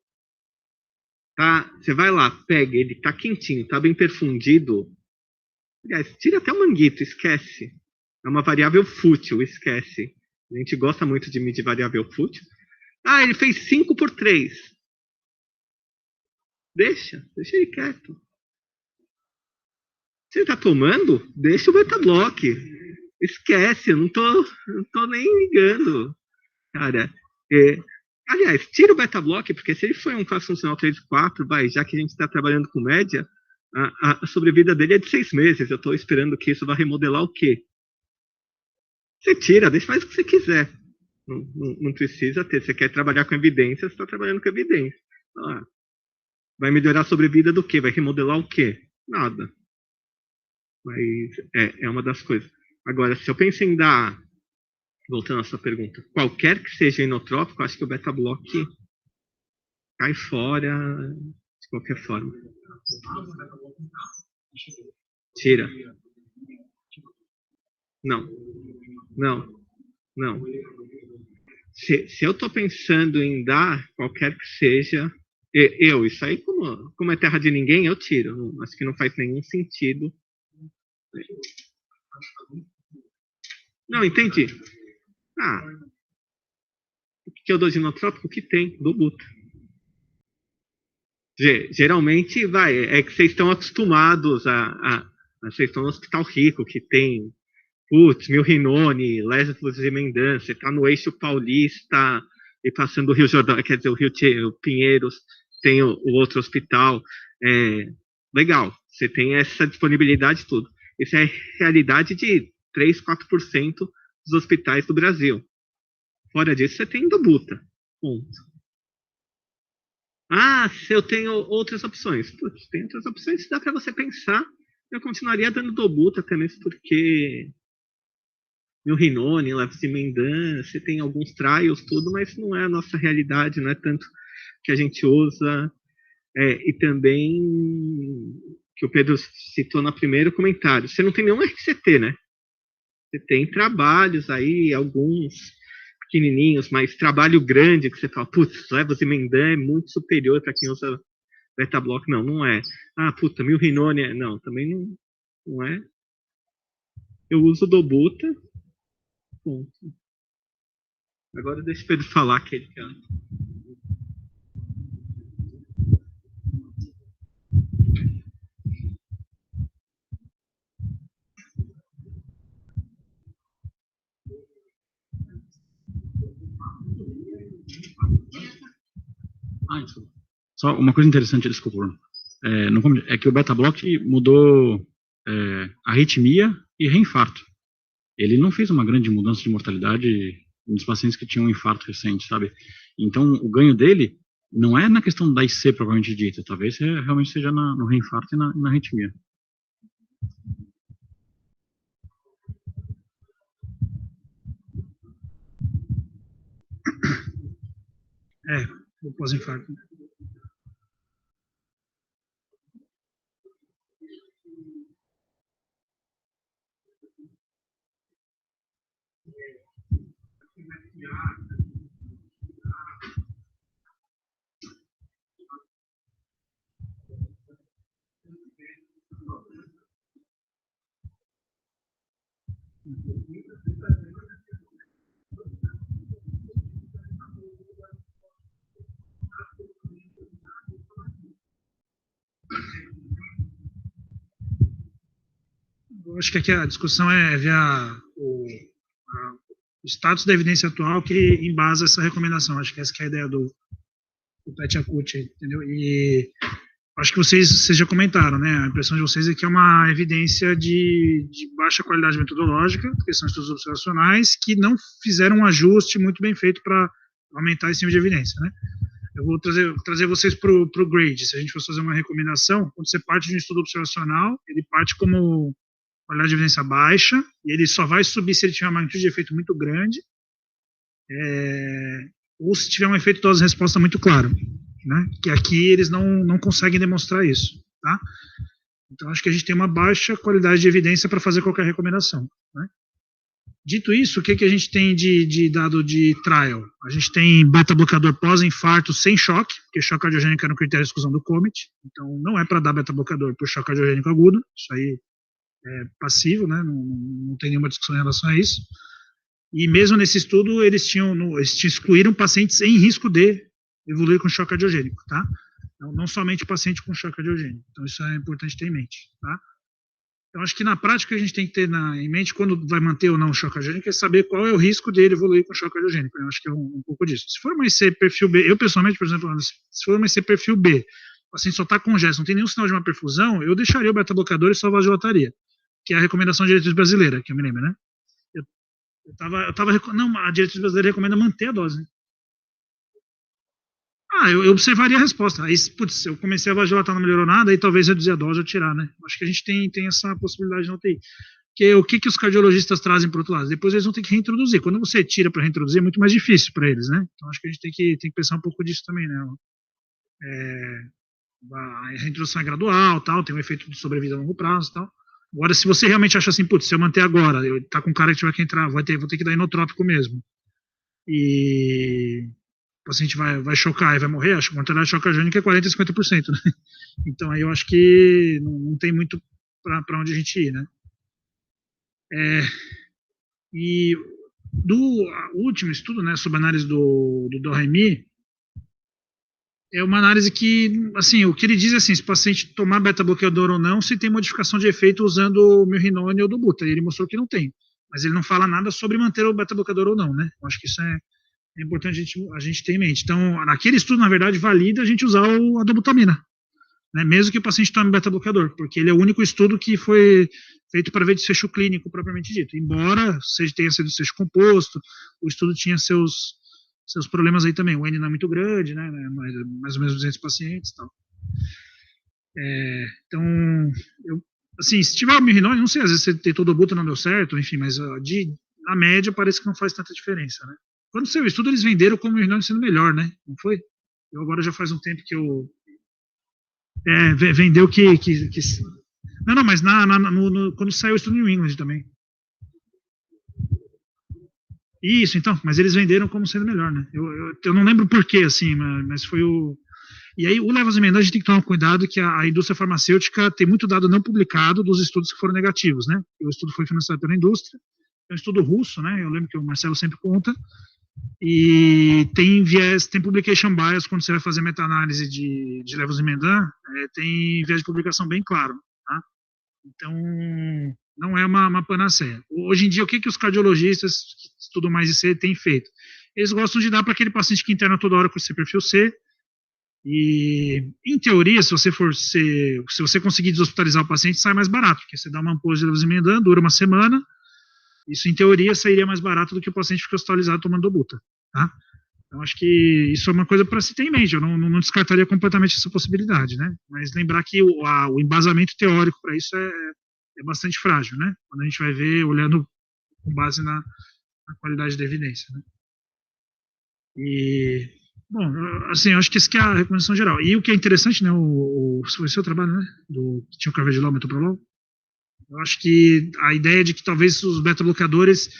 tá? Você vai lá, pega, ele tá quentinho, tá bem perfundido. Aliás, tira até o manguito, esquece. É uma variável fútil, esquece. A gente gosta muito de medir variável fútil. Ah, ele fez 5/3. Deixa ele quieto. Se ele tá tomando, deixa o beta-block. Esquece, eu não tô nem ligando. Cara, aliás, tira o beta-block, porque se ele foi um classe funcional 3 e 4, já que a gente está trabalhando com média, a sobrevida dele é de 6 meses. Eu estou esperando que isso vá remodelar o quê? Você tira, deixa, faz o que você quiser. Não precisa ter. Você quer trabalhar com evidência, você está trabalhando com evidência. Vai melhorar a sobrevida do quê? Vai remodelar o quê? Nada. Mas é uma das coisas. Agora, se eu penso em dar, voltando à sua pergunta, qualquer que seja inotrópico, acho que o beta-block cai fora de qualquer forma. Tira. Não. Se eu estou pensando em dar qualquer que seja, isso aí, como é terra de ninguém, eu tiro. Acho que não faz nenhum sentido. Não, entendi. O que eu dou de inotrópico? O que tem? Do buta. Geralmente, é que vocês estão acostumados vocês estão no Hospital Rico, que tem Milrinone, Lesbos e Mendan, você está no eixo paulista e passando o Rio Jordão, quer dizer, o Pinheiros, tem o outro hospital. Legal, você tem essa disponibilidade tudo. Isso é realidade de 3, 4% dos hospitais do Brasil. Fora disso, você tem do buta. Ponto. Se eu tenho outras opções. Tem outras opções, dá para você pensar. Eu continuaria dando do buta, até mesmo porque Milrinone, Levsimendan, você tem alguns trials, tudo, mas não é a nossa realidade, não é tanto que a gente usa. E também, que o Pedro citou no primeiro comentário, você não tem nenhum RCT, né? Você tem trabalhos aí, alguns pequenininhos, mas trabalho grande, que você fala, Levsimendan é muito superior para quem usa beta-block. Não é. Milrinone, não, também não é. Eu uso do buta. Ponto. Agora deixa o Pedro falar que ele quer. Só uma coisa interessante, desculpa, é que o beta-block mudou arritmia e reinfarto. Ele não fez uma grande mudança de mortalidade nos pacientes que tinham um infarto recente, sabe? Então, o ganho dele não é na questão da IC, propriamente dita, talvez realmente seja no reinfarto e na arritmia. O pós-infarto. Eu acho que aqui a discussão é ver o status da evidência atual que embasa essa recomendação. Acho que essa que é a ideia do PET-ACUT, entendeu? E Acho que vocês já comentaram, né? A impressão de vocês é que é uma evidência de baixa qualidade metodológica, porque são estudos observacionais que não fizeram um ajuste muito bem feito para aumentar esse nível de evidência, né? Eu vou trazer vocês para o grade. Se a gente fosse fazer uma recomendação, quando você parte de um estudo observacional, ele parte como qualidade de evidência baixa, e ele só vai subir se ele tiver uma magnitude de efeito muito grande, ou se tiver um efeito dose-resposta muito claro, né? Que aqui eles não conseguem demonstrar isso, tá? Então, acho que a gente tem uma baixa qualidade de evidência para fazer qualquer recomendação, né? Dito isso, o que a gente tem de dado de trial? A gente tem beta-bloqueador pós-infarto sem choque, porque choque cardiogênico era um critério de exclusão do COMET, então não é para dar beta-bloqueador por choque cardiogênico agudo, isso aí é passivo, né? Não tem nenhuma discussão em relação a isso. E mesmo nesse estudo, eles excluíram pacientes em risco de evoluir com choque cardiogênico, tá? Não somente paciente com choque cardiogênico. Então, isso é importante ter em mente, tá? Então, acho que na prática a gente tem que ter em mente, quando vai manter ou não o choque cardiogênico, é saber qual é o risco dele evoluir com choque cardiogênico. Eu acho que é um pouco disso. Se for uma IC perfil B, eu pessoalmente, por exemplo, se for uma IC perfil B, o paciente só está congesto, não tem nenhum sinal de uma perfusão, eu deixaria o beta-bloqueador e só vasodilataria, que é a recomendação da diretriz brasileira, que eu me lembro, né? Não, a diretriz brasileira recomenda manter a dose. Eu observaria a resposta. Aí, putz, eu comecei a vasodilatar, não melhorou nada, aí talvez reduzir a dose ou tirar, né? Acho que a gente tem essa possibilidade na UTI. Porque o que os cardiologistas trazem para o outro lado? Depois eles vão ter que reintroduzir. Quando você tira para reintroduzir, é muito mais difícil para eles, né? Então, acho que a gente tem que pensar um pouco disso também, né? A reintrodução é gradual, tal, tem um efeito de sobrevida a longo prazo, tal. Agora, se você realmente acha assim, putz, se eu manter agora, tá com um cara que tiver que entrar, vou ter que dar inotrópico mesmo. E o paciente vai chocar e vai morrer, acho que a mortalidade de choque cardiogênico é 40% a 50%, né? Então, aí eu acho que não tem muito para onde a gente ir, né? E do último estudo, né, sobre a análise do DOREMI, é uma análise que, assim, o que ele diz é assim, se o paciente tomar beta-bloqueador ou não, se tem modificação de efeito usando o milrinone ou do buta, e ele mostrou que não tem, mas ele não fala nada sobre manter o beta-bloqueador ou não, né? Eu acho que isso é importante a gente ter em mente. Então, naquele estudo, na verdade, valida a gente usar a dobutamina, né? Mesmo que o paciente tome beta-bloqueador, porque ele é o único estudo que foi feito para ver desfecho clínico, propriamente dito. Embora tenha sido desfecho composto, o estudo tinha seus problemas aí também. O N não é muito grande, né? Mais ou menos 200 pacientes e tal. Então, assim, se tiver o milrinone, não sei, às vezes você tentou dobuta, não deu certo, enfim, mas na média parece que não faz tanta diferença, né? Quando saiu o estudo, eles venderam como o milrinone sendo melhor, né? Não foi? Eu agora já faz um tempo que eu vendeu que não, mas quando saiu o estudo no New England também. Isso, então, mas eles venderam como sendo melhor, né? Eu não lembro por quê, assim, mas foi o... E aí, o levosimendan, a gente tem que tomar cuidado que a indústria farmacêutica tem muito dado não publicado dos estudos que foram negativos, né? O estudo foi financiado pela indústria, é um estudo russo, né? Eu lembro que o Marcelo sempre conta, e tem viés, tem publication bias quando você vai fazer meta-análise de levosimendan, tem viés de publicação bem claro, tá? Então, não é uma panaceia. Hoje em dia, o que os cardiologistas que estudam mais IC têm feito? Eles gostam de dar para aquele paciente que interna toda hora com esse perfil C, e, em teoria, se você conseguir deshospitalizar o paciente, sai mais barato, porque você dá uma ampola de levosimendan, dura uma semana, isso, em teoria, sairia mais barato do que o paciente ficar hospitalizado tomando dobuta, tá? Então, acho que isso é uma coisa para se ter em mente, eu não descartaria completamente essa possibilidade, né? Mas lembrar que o embasamento teórico para isso é bastante frágil, né? Quando a gente vai ver, olhando com base na qualidade da evidência, né? E, bom, assim, eu acho que isso que é a recomendação geral. E o que é interessante, né, foi o seu trabalho, né, que tinha o carvedilol, metoprolol, eu acho que a ideia de que talvez os beta-bloqueadores,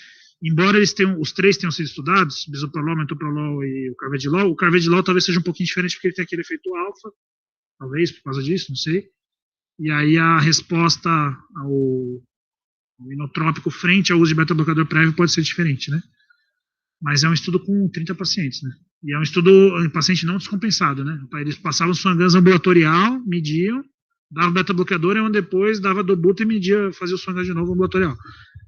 embora os três tenham sido estudados, bisoprolol, metoprolol e o carvedilol talvez seja um pouquinho diferente porque ele tem aquele efeito alfa, talvez por causa disso, não sei. E aí a resposta ao inotrópico frente ao uso de beta-bloqueador prévio pode ser diferente, né? Mas é um estudo com 30 pacientes, né? E é um estudo em paciente não descompensado, né? Eles passavam swangans ambulatorial, mediam, dava beta-bloqueador e um depois dava dobuta e media, fazia o swangans de novo ambulatorial.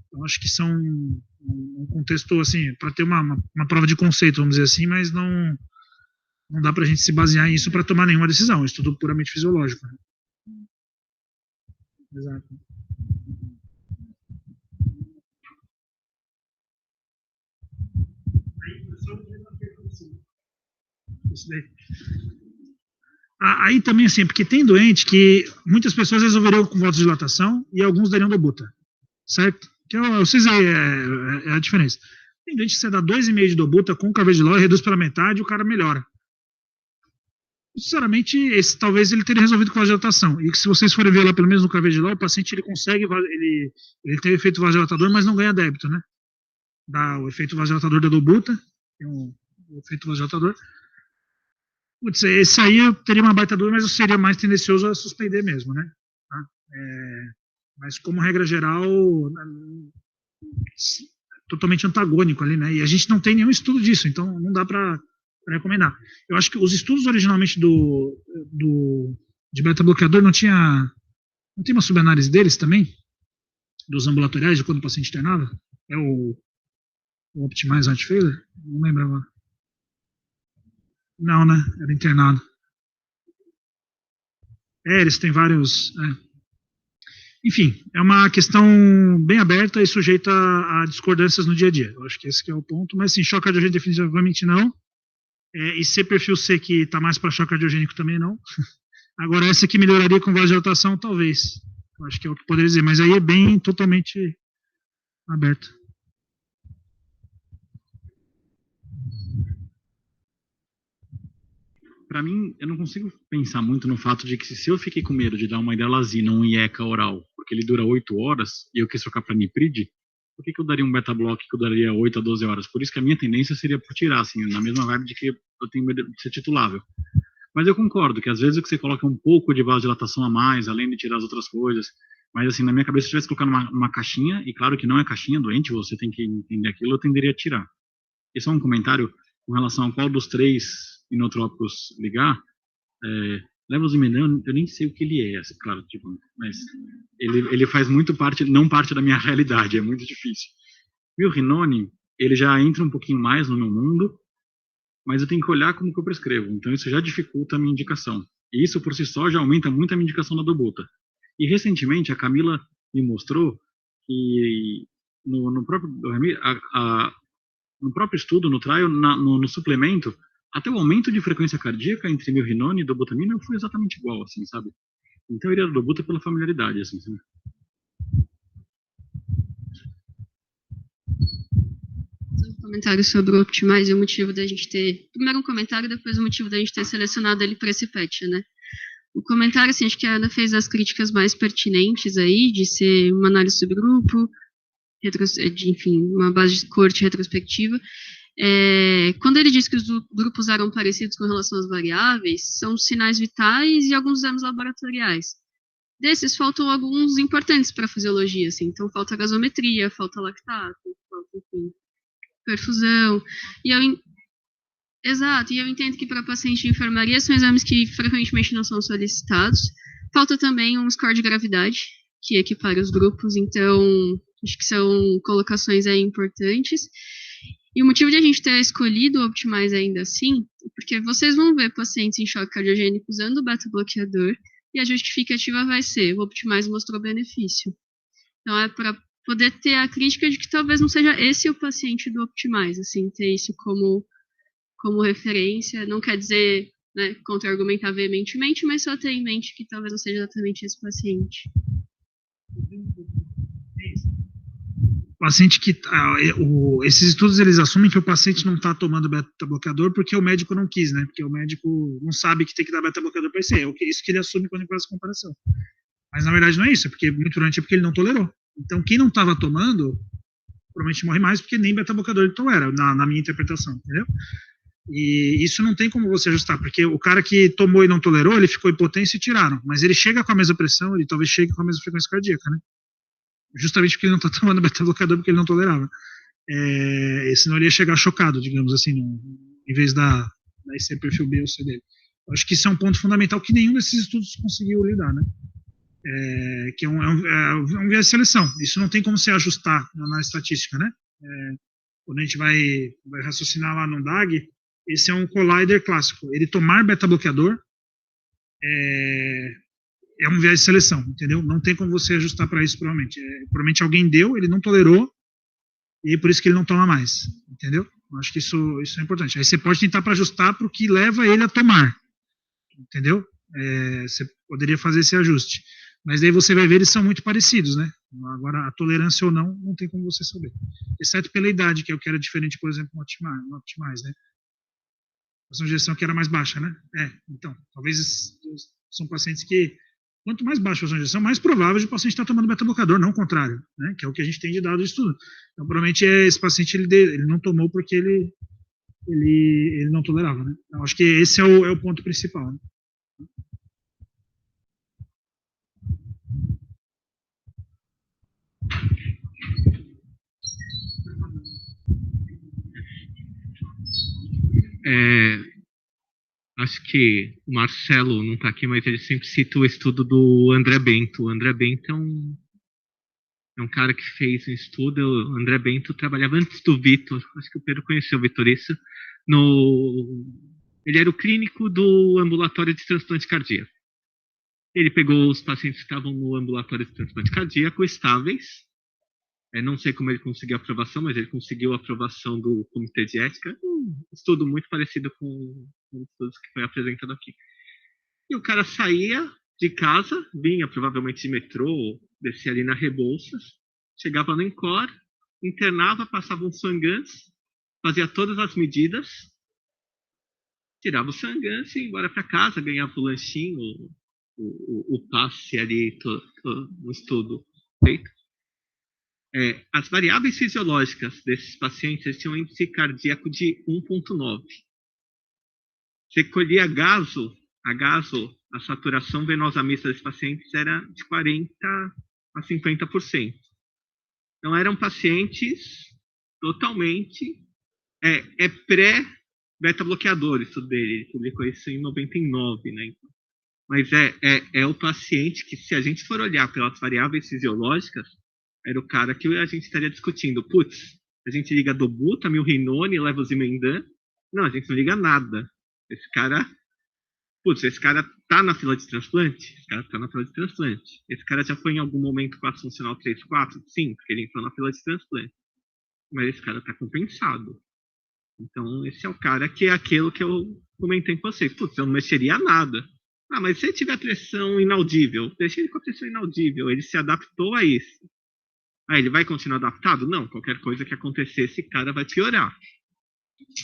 Então, acho que são um contexto, assim, para ter uma prova de conceito, vamos dizer assim, mas não não dá para a gente se basear nisso para tomar nenhuma decisão, é um estudo puramente fisiológico. Né? Exato. Aí também, assim, porque tem doente que muitas pessoas resolveriam com vasodilatação e alguns dariam dobuta, certo? Que vocês é a diferença. Tem doente que você dá 2,5 de dobuta com carvedilol e reduz pela metade e o cara melhora. Sinceramente, esse talvez ele teria resolvido com vasodilatação. E que se vocês forem ver lá, pelo menos no carvedilol, o paciente ele consegue, ele tem o efeito vasodilatador, mas não ganha débito, né? Dá o efeito vasodilatador da dobuta, tem o efeito vasodilatador. Putz, esse aí eu teria uma baita dúvida, mas eu seria mais tendencioso a suspender mesmo, né? Tá? Mas como regra geral, totalmente antagônico ali, né? E a gente não tem nenhum estudo disso, então não dá para recomendar. Eu acho que os estudos originalmente de beta-bloqueador não tem uma subanálise deles também? Dos ambulatoriais, de quando o paciente internava? É o Optimize Heart Failure? Não lembro agora. Não, né? Era internado. Eles têm vários... Enfim, é uma questão bem aberta e sujeita a discordâncias no dia a dia. Eu acho que esse que é o ponto. Mas, sim, choque cardiogênico definitivamente não. E C perfil C, que está mais para choque cardiogênico, também não. Agora, essa que melhoraria com vasodilatação, talvez. Eu acho que é o que poderia dizer. Mas aí é bem totalmente aberto. Para mim, eu não consigo pensar muito no fato de que se eu fiquei com medo de dar uma hidralazina, um IECA oral, porque ele dura 8 horas, e eu quis trocar para niprid, por que eu daria um beta-block que eu daria 8 a 12 horas? Por isso que a minha tendência seria por tirar, assim, na mesma vibe de que eu tenho medo de ser titulável. Mas eu concordo que às vezes o que você coloca é um pouco de vasodilatação a mais, além de tirar as outras coisas. Mas assim, na minha cabeça, se eu tivesse colocando uma caixinha, e claro que não é caixinha doente, você tem que entender aquilo, eu tenderia a tirar. E só um comentário com relação a qual dos 3 inotrópicos ligar, levosimendan, eu nem sei o que ele é, claro, tipo, mas ele faz muito parte, não parte da minha realidade, é muito difícil. Milrinone, ele já entra um pouquinho mais no meu mundo, mas eu tenho que olhar como que eu prescrevo, então isso já dificulta a minha indicação. E isso por si só já aumenta muito a minha indicação da dobuta. E recentemente a Camila me mostrou que no próprio estudo, no trial, no suplemento, até o aumento de frequência cardíaca entre milrinone e dobutamina foi exatamente igual, assim, sabe? Então eu iria da dobuta pela familiaridade, assim, sabe? Um comentário sobre o Optimize e o motivo da gente ter... Primeiro um comentário, depois o motivo da gente ter selecionado ele para esse patch, né? O comentário, assim, acho que a Ana fez as críticas mais pertinentes aí, de ser uma análise sobre grupo, enfim, uma base de corte retrospectiva. Quando ele diz que os grupos eram parecidos com relação às variáveis, são sinais vitais e alguns exames laboratoriais. Desses, faltam alguns importantes para a fisiologia, assim. Então, falta gasometria, falta lactato, falta, enfim, perfusão. Exato, e eu entendo que para paciente de enfermaria são exames que frequentemente não são solicitados. Falta também um score de gravidade, que equipara os grupos, então, acho que são colocações aí importantes. E o motivo de a gente ter escolhido o Optimize ainda assim, é porque vocês vão ver pacientes em choque cardiogênico usando o beta-bloqueador, e a justificativa vai ser, o Optimize mostrou benefício. Então, é para poder ter a crítica de que talvez não seja esse o paciente do Optimize, assim, ter isso como referência, não quer dizer, né, contra-argumentar veementemente, mas só ter em mente que talvez não seja exatamente esse paciente. O paciente que... esses estudos, eles assumem que o paciente não está tomando beta-bloqueador porque o médico não quis, né? Porque o médico não sabe que tem que dar beta-bloqueador para esse. É isso que ele assume quando ele faz a comparação. Mas, na verdade, não é isso. É porque, muito durante, é porque ele não tolerou. Então, quem não estava tomando, provavelmente morre mais porque nem beta-bloqueador ele tolera, na minha interpretação, entendeu? E isso não tem como você ajustar, porque o cara que tomou e não tolerou, ele ficou hipotenso e tiraram. Mas ele chega com a mesma pressão, ele talvez chegue com a mesma frequência cardíaca, né? Justamente porque ele não está tomando beta-bloqueador porque ele não tolerava. Senão ele ia chegar chocado, digamos assim, em vez da IC perfil B ou C dele. Eu acho que isso é um ponto fundamental que nenhum desses estudos conseguiu lidar, né? Que é um viés de seleção. Isso não tem como se ajustar na estatística, né? Quando a gente vai raciocinar lá no DAG, esse é um collider clássico. Ele tomar beta-bloqueador é um viés de seleção, entendeu? Não tem como você ajustar para isso, provavelmente. Provavelmente alguém deu, ele não tolerou, e por isso que ele não toma mais, entendeu? Eu acho que isso é importante. Aí você pode tentar para ajustar para o que leva ele a tomar, entendeu? Você poderia fazer esse ajuste. Mas daí você vai ver, eles são muito parecidos, né? Agora, a tolerância ou não tem como você saber. Exceto pela idade, que é o que era diferente, por exemplo, no Optimize, né? A fração de ejeção que era mais baixa, né? Então, talvez são pacientes que, quanto mais baixa a fração de ejeção, mais provável de o paciente estar tomando beta-bloqueador, não o contrário, né? Que é o que a gente tem de dado de estudo. Então, provavelmente, esse paciente, ele não tomou porque ele não tolerava, né? Então, acho que esse é o ponto principal, né? Acho que o Marcelo não está aqui, mas ele sempre cita o estudo do André Bento. O André Bento é um cara que fez um estudo. O André Bento trabalhava antes do Vitor. Acho que o Pedro conheceu o Vitor isso. Ele era o clínico do ambulatório de transplante cardíaco. Ele pegou os pacientes que estavam no ambulatório de transplante cardíaco estáveis. Não sei como ele conseguiu a aprovação, mas ele conseguiu a aprovação do Comitê de Ética. Um estudo muito parecido com os estudos que foi apresentado aqui. E o cara saía de casa, vinha provavelmente de metrô, descia ali na Rebouças, chegava no ENCOR, internava, passava um sanguante, fazia todas as medidas, tirava o sanguante e ia embora para casa, ganhava o lanchinho, o passe ali, no estudo feito. As variáveis fisiológicas desses pacientes tinham um índice cardíaco de 1,9. Você colhia a saturação venosa mista desses pacientes era de 40% a 50%. Então, eram pacientes totalmente pré-beta-bloqueador, isso dele. Ele publicou isso em 99, né? Mas é o paciente que, se a gente for olhar pelas variáveis fisiológicas, era o cara que a gente estaria discutindo. Putz, a gente liga Dobuta, Milrinone, Levosimendan. Não, a gente não liga nada. Esse cara tá na fila de transplante? Esse cara tá na fila de transplante. Esse cara já foi em algum momento classe funcional 3, 4? Sim, porque ele entrou na fila de transplante. Mas esse cara tá compensado. Então, esse é o cara que é aquilo que eu comentei com vocês. Putz, eu não mexeria nada. Mas se ele tiver pressão inaudível, deixa ele com a pressão inaudível. Ele se adaptou a isso. Ele vai continuar adaptado? Não, qualquer coisa que acontecer, esse cara vai piorar.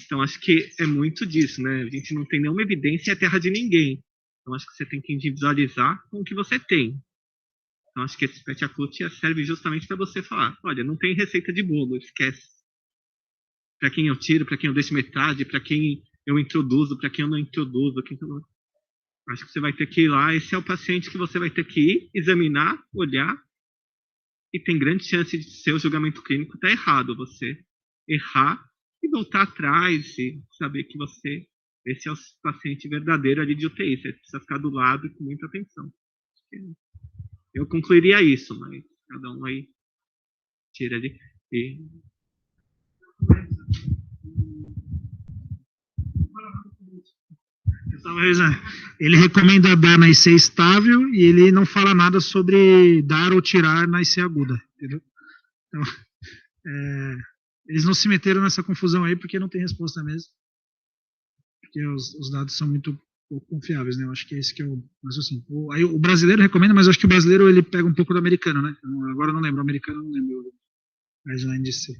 Então, acho que é muito disso, né? A gente não tem nenhuma evidência, é terra de ninguém. Então, acho que você tem que individualizar com o que você tem. Então, acho que esse PET Acutia serve justamente para você falar, olha, não tem receita de bolo, esquece. Para quem eu tiro, para quem eu deixo metade, para quem eu introduzo, para quem eu não introduzo. Acho que você vai ter que ir lá, esse é o paciente que você vai ter que ir, examinar, olhar, e tem grande chance de seu julgamento clínico estar errado, você errar e voltar atrás e saber que esse é o paciente verdadeiro ali de UTI, você precisa ficar do lado e com muita atenção. Eu concluiria isso, mas cada um aí tira ali. Ele recomenda dar na IC estável e ele não fala nada sobre dar ou tirar na IC aguda, entendeu? Então, eles não se meteram nessa confusão aí porque não tem resposta mesmo. Porque os dados são muito pouco confiáveis, né? Eu acho que é esse que é o raciocínio. Aí o brasileiro recomenda, mas eu acho que o brasileiro ele pega um pouco do americano, né? Agora eu não lembro, o americano eu não lembro a guideline de C.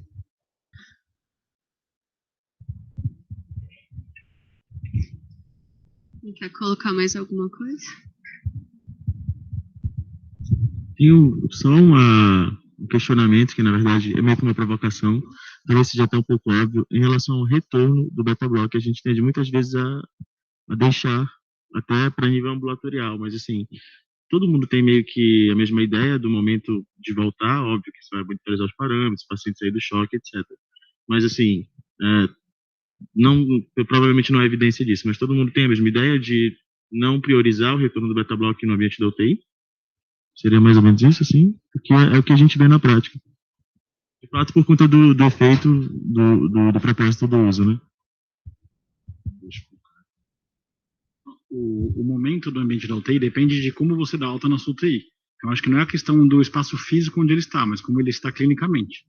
Quer colocar mais alguma coisa? Tenho só um questionamento, que na verdade é meio que uma provocação, talvez seja até um pouco óbvio, em relação ao retorno do beta-block, a gente tende muitas vezes a deixar até para nível ambulatorial, mas assim, todo mundo tem meio que a mesma ideia do momento de voltar, óbvio que isso vai monitorizar os parâmetros, o paciente sair do choque, etc. Mas assim, provavelmente não há evidência disso, mas todo mundo tem a mesma ideia de não priorizar o retorno do beta-block no ambiente da UTI? Seria mais ou menos isso, assim? Porque é o que a gente vê na prática. De fato, por conta do efeito do propósito do uso, né? o momento do ambiente da UTI depende de como você dá alta na sua UTI. Eu acho que não é a questão do espaço físico onde ele está, mas como ele está clinicamente.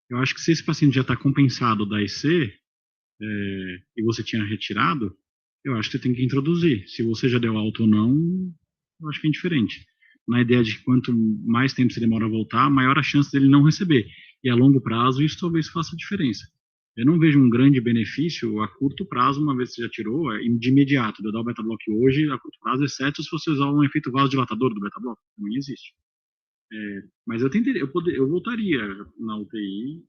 Eu acho que se esse paciente já está compensado da IC, e você tinha retirado, eu acho que você tem que introduzir. Se você já deu alta ou não, eu acho que é indiferente. Na ideia de que quanto mais tempo você demora a voltar, maior a chance dele não receber. E a longo prazo, isso talvez faça diferença. Eu não vejo um grande benefício a curto prazo, uma vez que você já tirou, de imediato, de eu dar o beta-block hoje, a curto prazo, exceto se você usar um efeito vasodilatador do beta-block, não existe. Mas eu voltaria na UTI.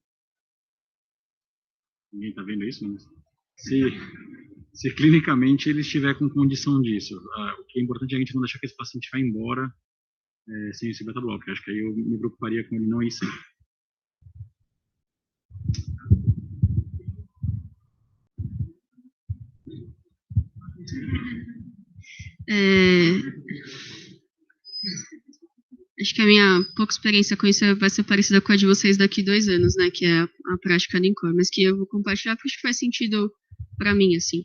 Ninguém está vendo isso, mas se clinicamente ele estiver com condição disso. O que é importante é a gente não deixar que esse paciente vá embora sem esse beta-block. Acho que aí eu me preocuparia com ele não ir sem. Acho que a minha pouca experiência com isso vai ser parecida com a de vocês daqui 2 anos, né? Que é a prática do INCOR, mas que eu vou compartilhar porque acho que faz sentido para mim, assim.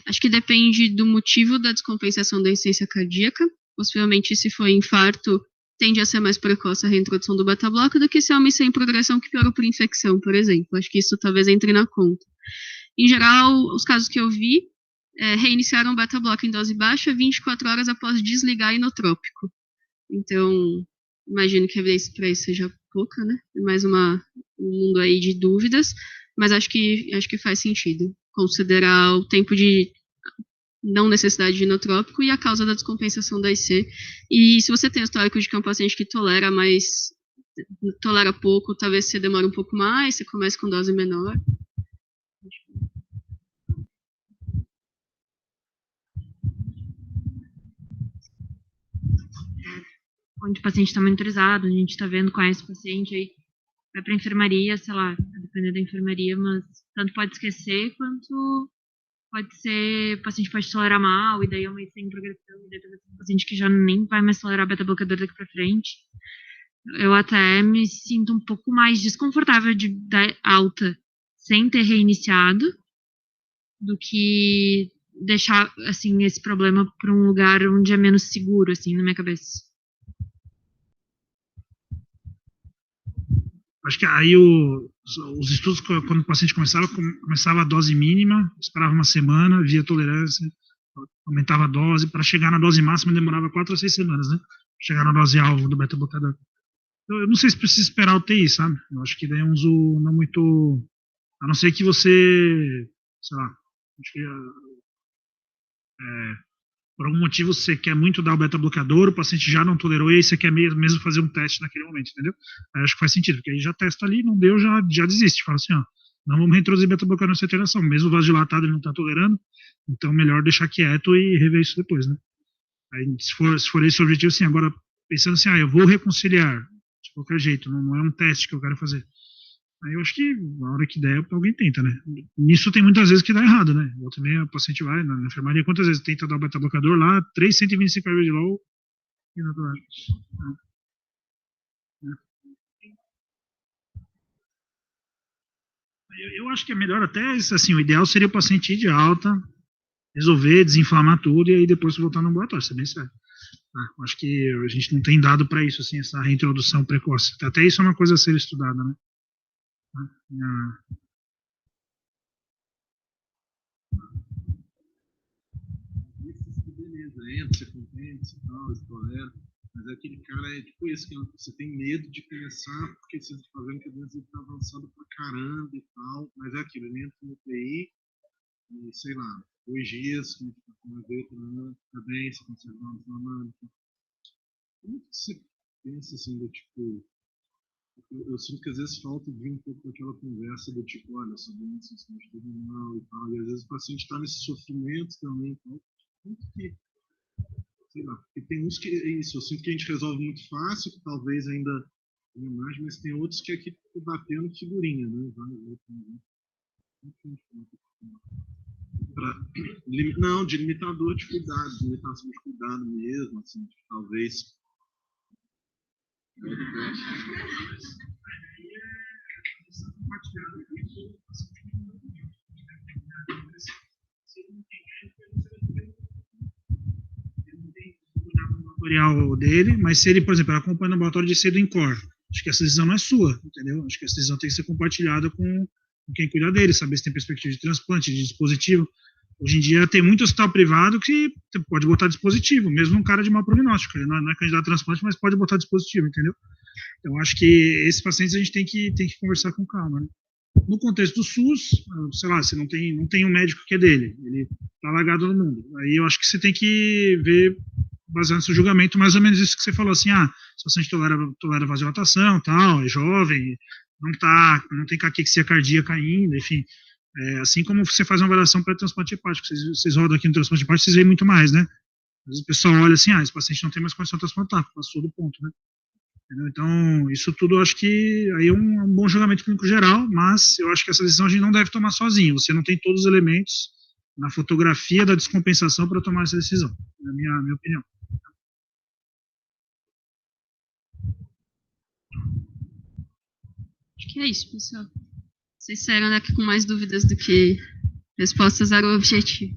Acho que depende do motivo da descompensação da insuficiência cardíaca. Possivelmente, se for infarto, tende a ser mais precoce a reintrodução do beta-bloco do que se é uma IC em progressão que piorou por infecção, por exemplo. Acho que isso talvez entre na conta. Em geral, os casos que eu vi reiniciaram o beta-bloco em dose baixa 24 horas após desligar inotrópico. Então, imagino que a evidência para isso seja pouca, né? É mais um mundo aí de dúvidas, mas acho que faz sentido considerar o tempo de não necessidade de inotrópico e a causa da descompensação da IC. E se você tem histórico de que é um paciente que tolera pouco, talvez você demore um pouco mais, você comece com dose menor. Onde o paciente está monitorizado, a gente está vendo, conhece o paciente, aí vai para a enfermaria, sei lá, dependendo da enfermaria, mas tanto pode esquecer, quanto pode ser, o paciente pode tolerar mal, e daí é uma IC em progressão, e daí talvez um paciente que já nem vai mais tolerar beta-bloqueador daqui para frente. Eu até me sinto um pouco mais desconfortável de dar alta sem ter reiniciado, do que deixar, assim, esse problema para um lugar onde é menos seguro, assim, na minha cabeça. Acho que aí os estudos, quando o paciente começava a dose mínima, esperava uma semana, via tolerância, aumentava a dose, para chegar na dose máxima demorava 4 a 6 semanas, né? Chegar na dose alvo do beta-bloqueador. Eu não sei se precisa esperar o TI, sabe? Eu acho que daí é um uso não muito... A não ser que você, sei lá, acho que por algum motivo você quer muito dar o beta-bloqueador, o paciente já não tolerou e aí você quer mesmo fazer um teste naquele momento, entendeu? Aí acho que faz sentido, porque aí já testa ali, não deu, já desiste. Fala assim, ó, não vamos reintroduzir beta-bloqueador nessa interação, mesmo o vasodilatado ele não está tolerando, então melhor deixar quieto e rever isso depois, né? Aí se for esse o objetivo, assim, agora pensando assim, eu vou reconciliar, de qualquer jeito, não é um teste que eu quero fazer. Aí eu acho que na hora que der, alguém tenta, né? Nisso tem muitas vezes que dá errado, né? Eu também, o paciente vai na enfermaria, quantas vezes tenta dar o beta-bloqueador lá, 3,125 mg de LOL, e não dá. Eu acho que é melhor até, assim, o ideal seria o paciente ir de alta, resolver, desinflamar tudo, e aí depois voltar no ambulatório, isso é bem sério. Acho que a gente não tem dado para isso, assim, essa reintrodução precoce. Até isso é uma coisa a ser estudada, né? Beleza, entra, você compensa e tal, você tolera, mas aquele cara tipo isso, que você tem medo de começar porque você está vendo que a doença está avançando pra caramba e tal, mas é aquilo, ele entra no TI e, sei lá, 2 dias, uma vez, tá bem, você consegue dar uma inflamada. Como que você pensa assim, do tipo, eu sinto que às vezes falta vir um pouco daquela conversa do tipo, olha, essa doença é terminal e tal, e às vezes o paciente está nesse sofrimento também, então, que, sei lá, porque tem uns que é isso, eu sinto que a gente resolve muito fácil, que talvez ainda tenha mais, mas tem outros que aqui batendo figurinha, né? Não, de limitador de cuidado, de limitação de cuidado mesmo, assim, de, talvez. laboratorial dele, mas se ele, por exemplo, acompanha o laboratório de cedo em core, acho que essa decisão não é sua, entendeu? Acho que essa decisão tem que ser compartilhada com quem cuida dele, saber se tem perspectiva de transplante, de dispositivo. Hoje em dia tem muito hospital privado que pode botar dispositivo, mesmo um cara de mau prognóstico, ele não é candidato a transplante, mas pode botar dispositivo, entendeu? Então, acho que esses pacientes a gente tem que conversar com calma, né? No contexto do SUS, sei lá, você não tem um médico que é dele, ele tá largado no mundo. Aí eu acho que você tem que ver, baseado no seu julgamento, mais ou menos isso que você falou, assim, se o paciente tolera vasodilatação, tal, é jovem, não tem caquexia cardíaca ainda, enfim. Assim como você faz uma avaliação para transplante hepático, vocês rodam aqui no transplante hepático, vocês veem muito mais, né? Às vezes o pessoal olha assim, esse paciente não tem mais condição de transplantar, passou do ponto, né? Entendeu? Então, isso tudo eu acho que aí é um bom julgamento clínico geral, mas eu acho que essa decisão a gente não deve tomar sozinho, você não tem todos os elementos na fotografia da descompensação para tomar essa decisão, na minha opinião. Acho que é isso, pessoal. Vocês saíram daqui com mais dúvidas do que respostas ao objetivo.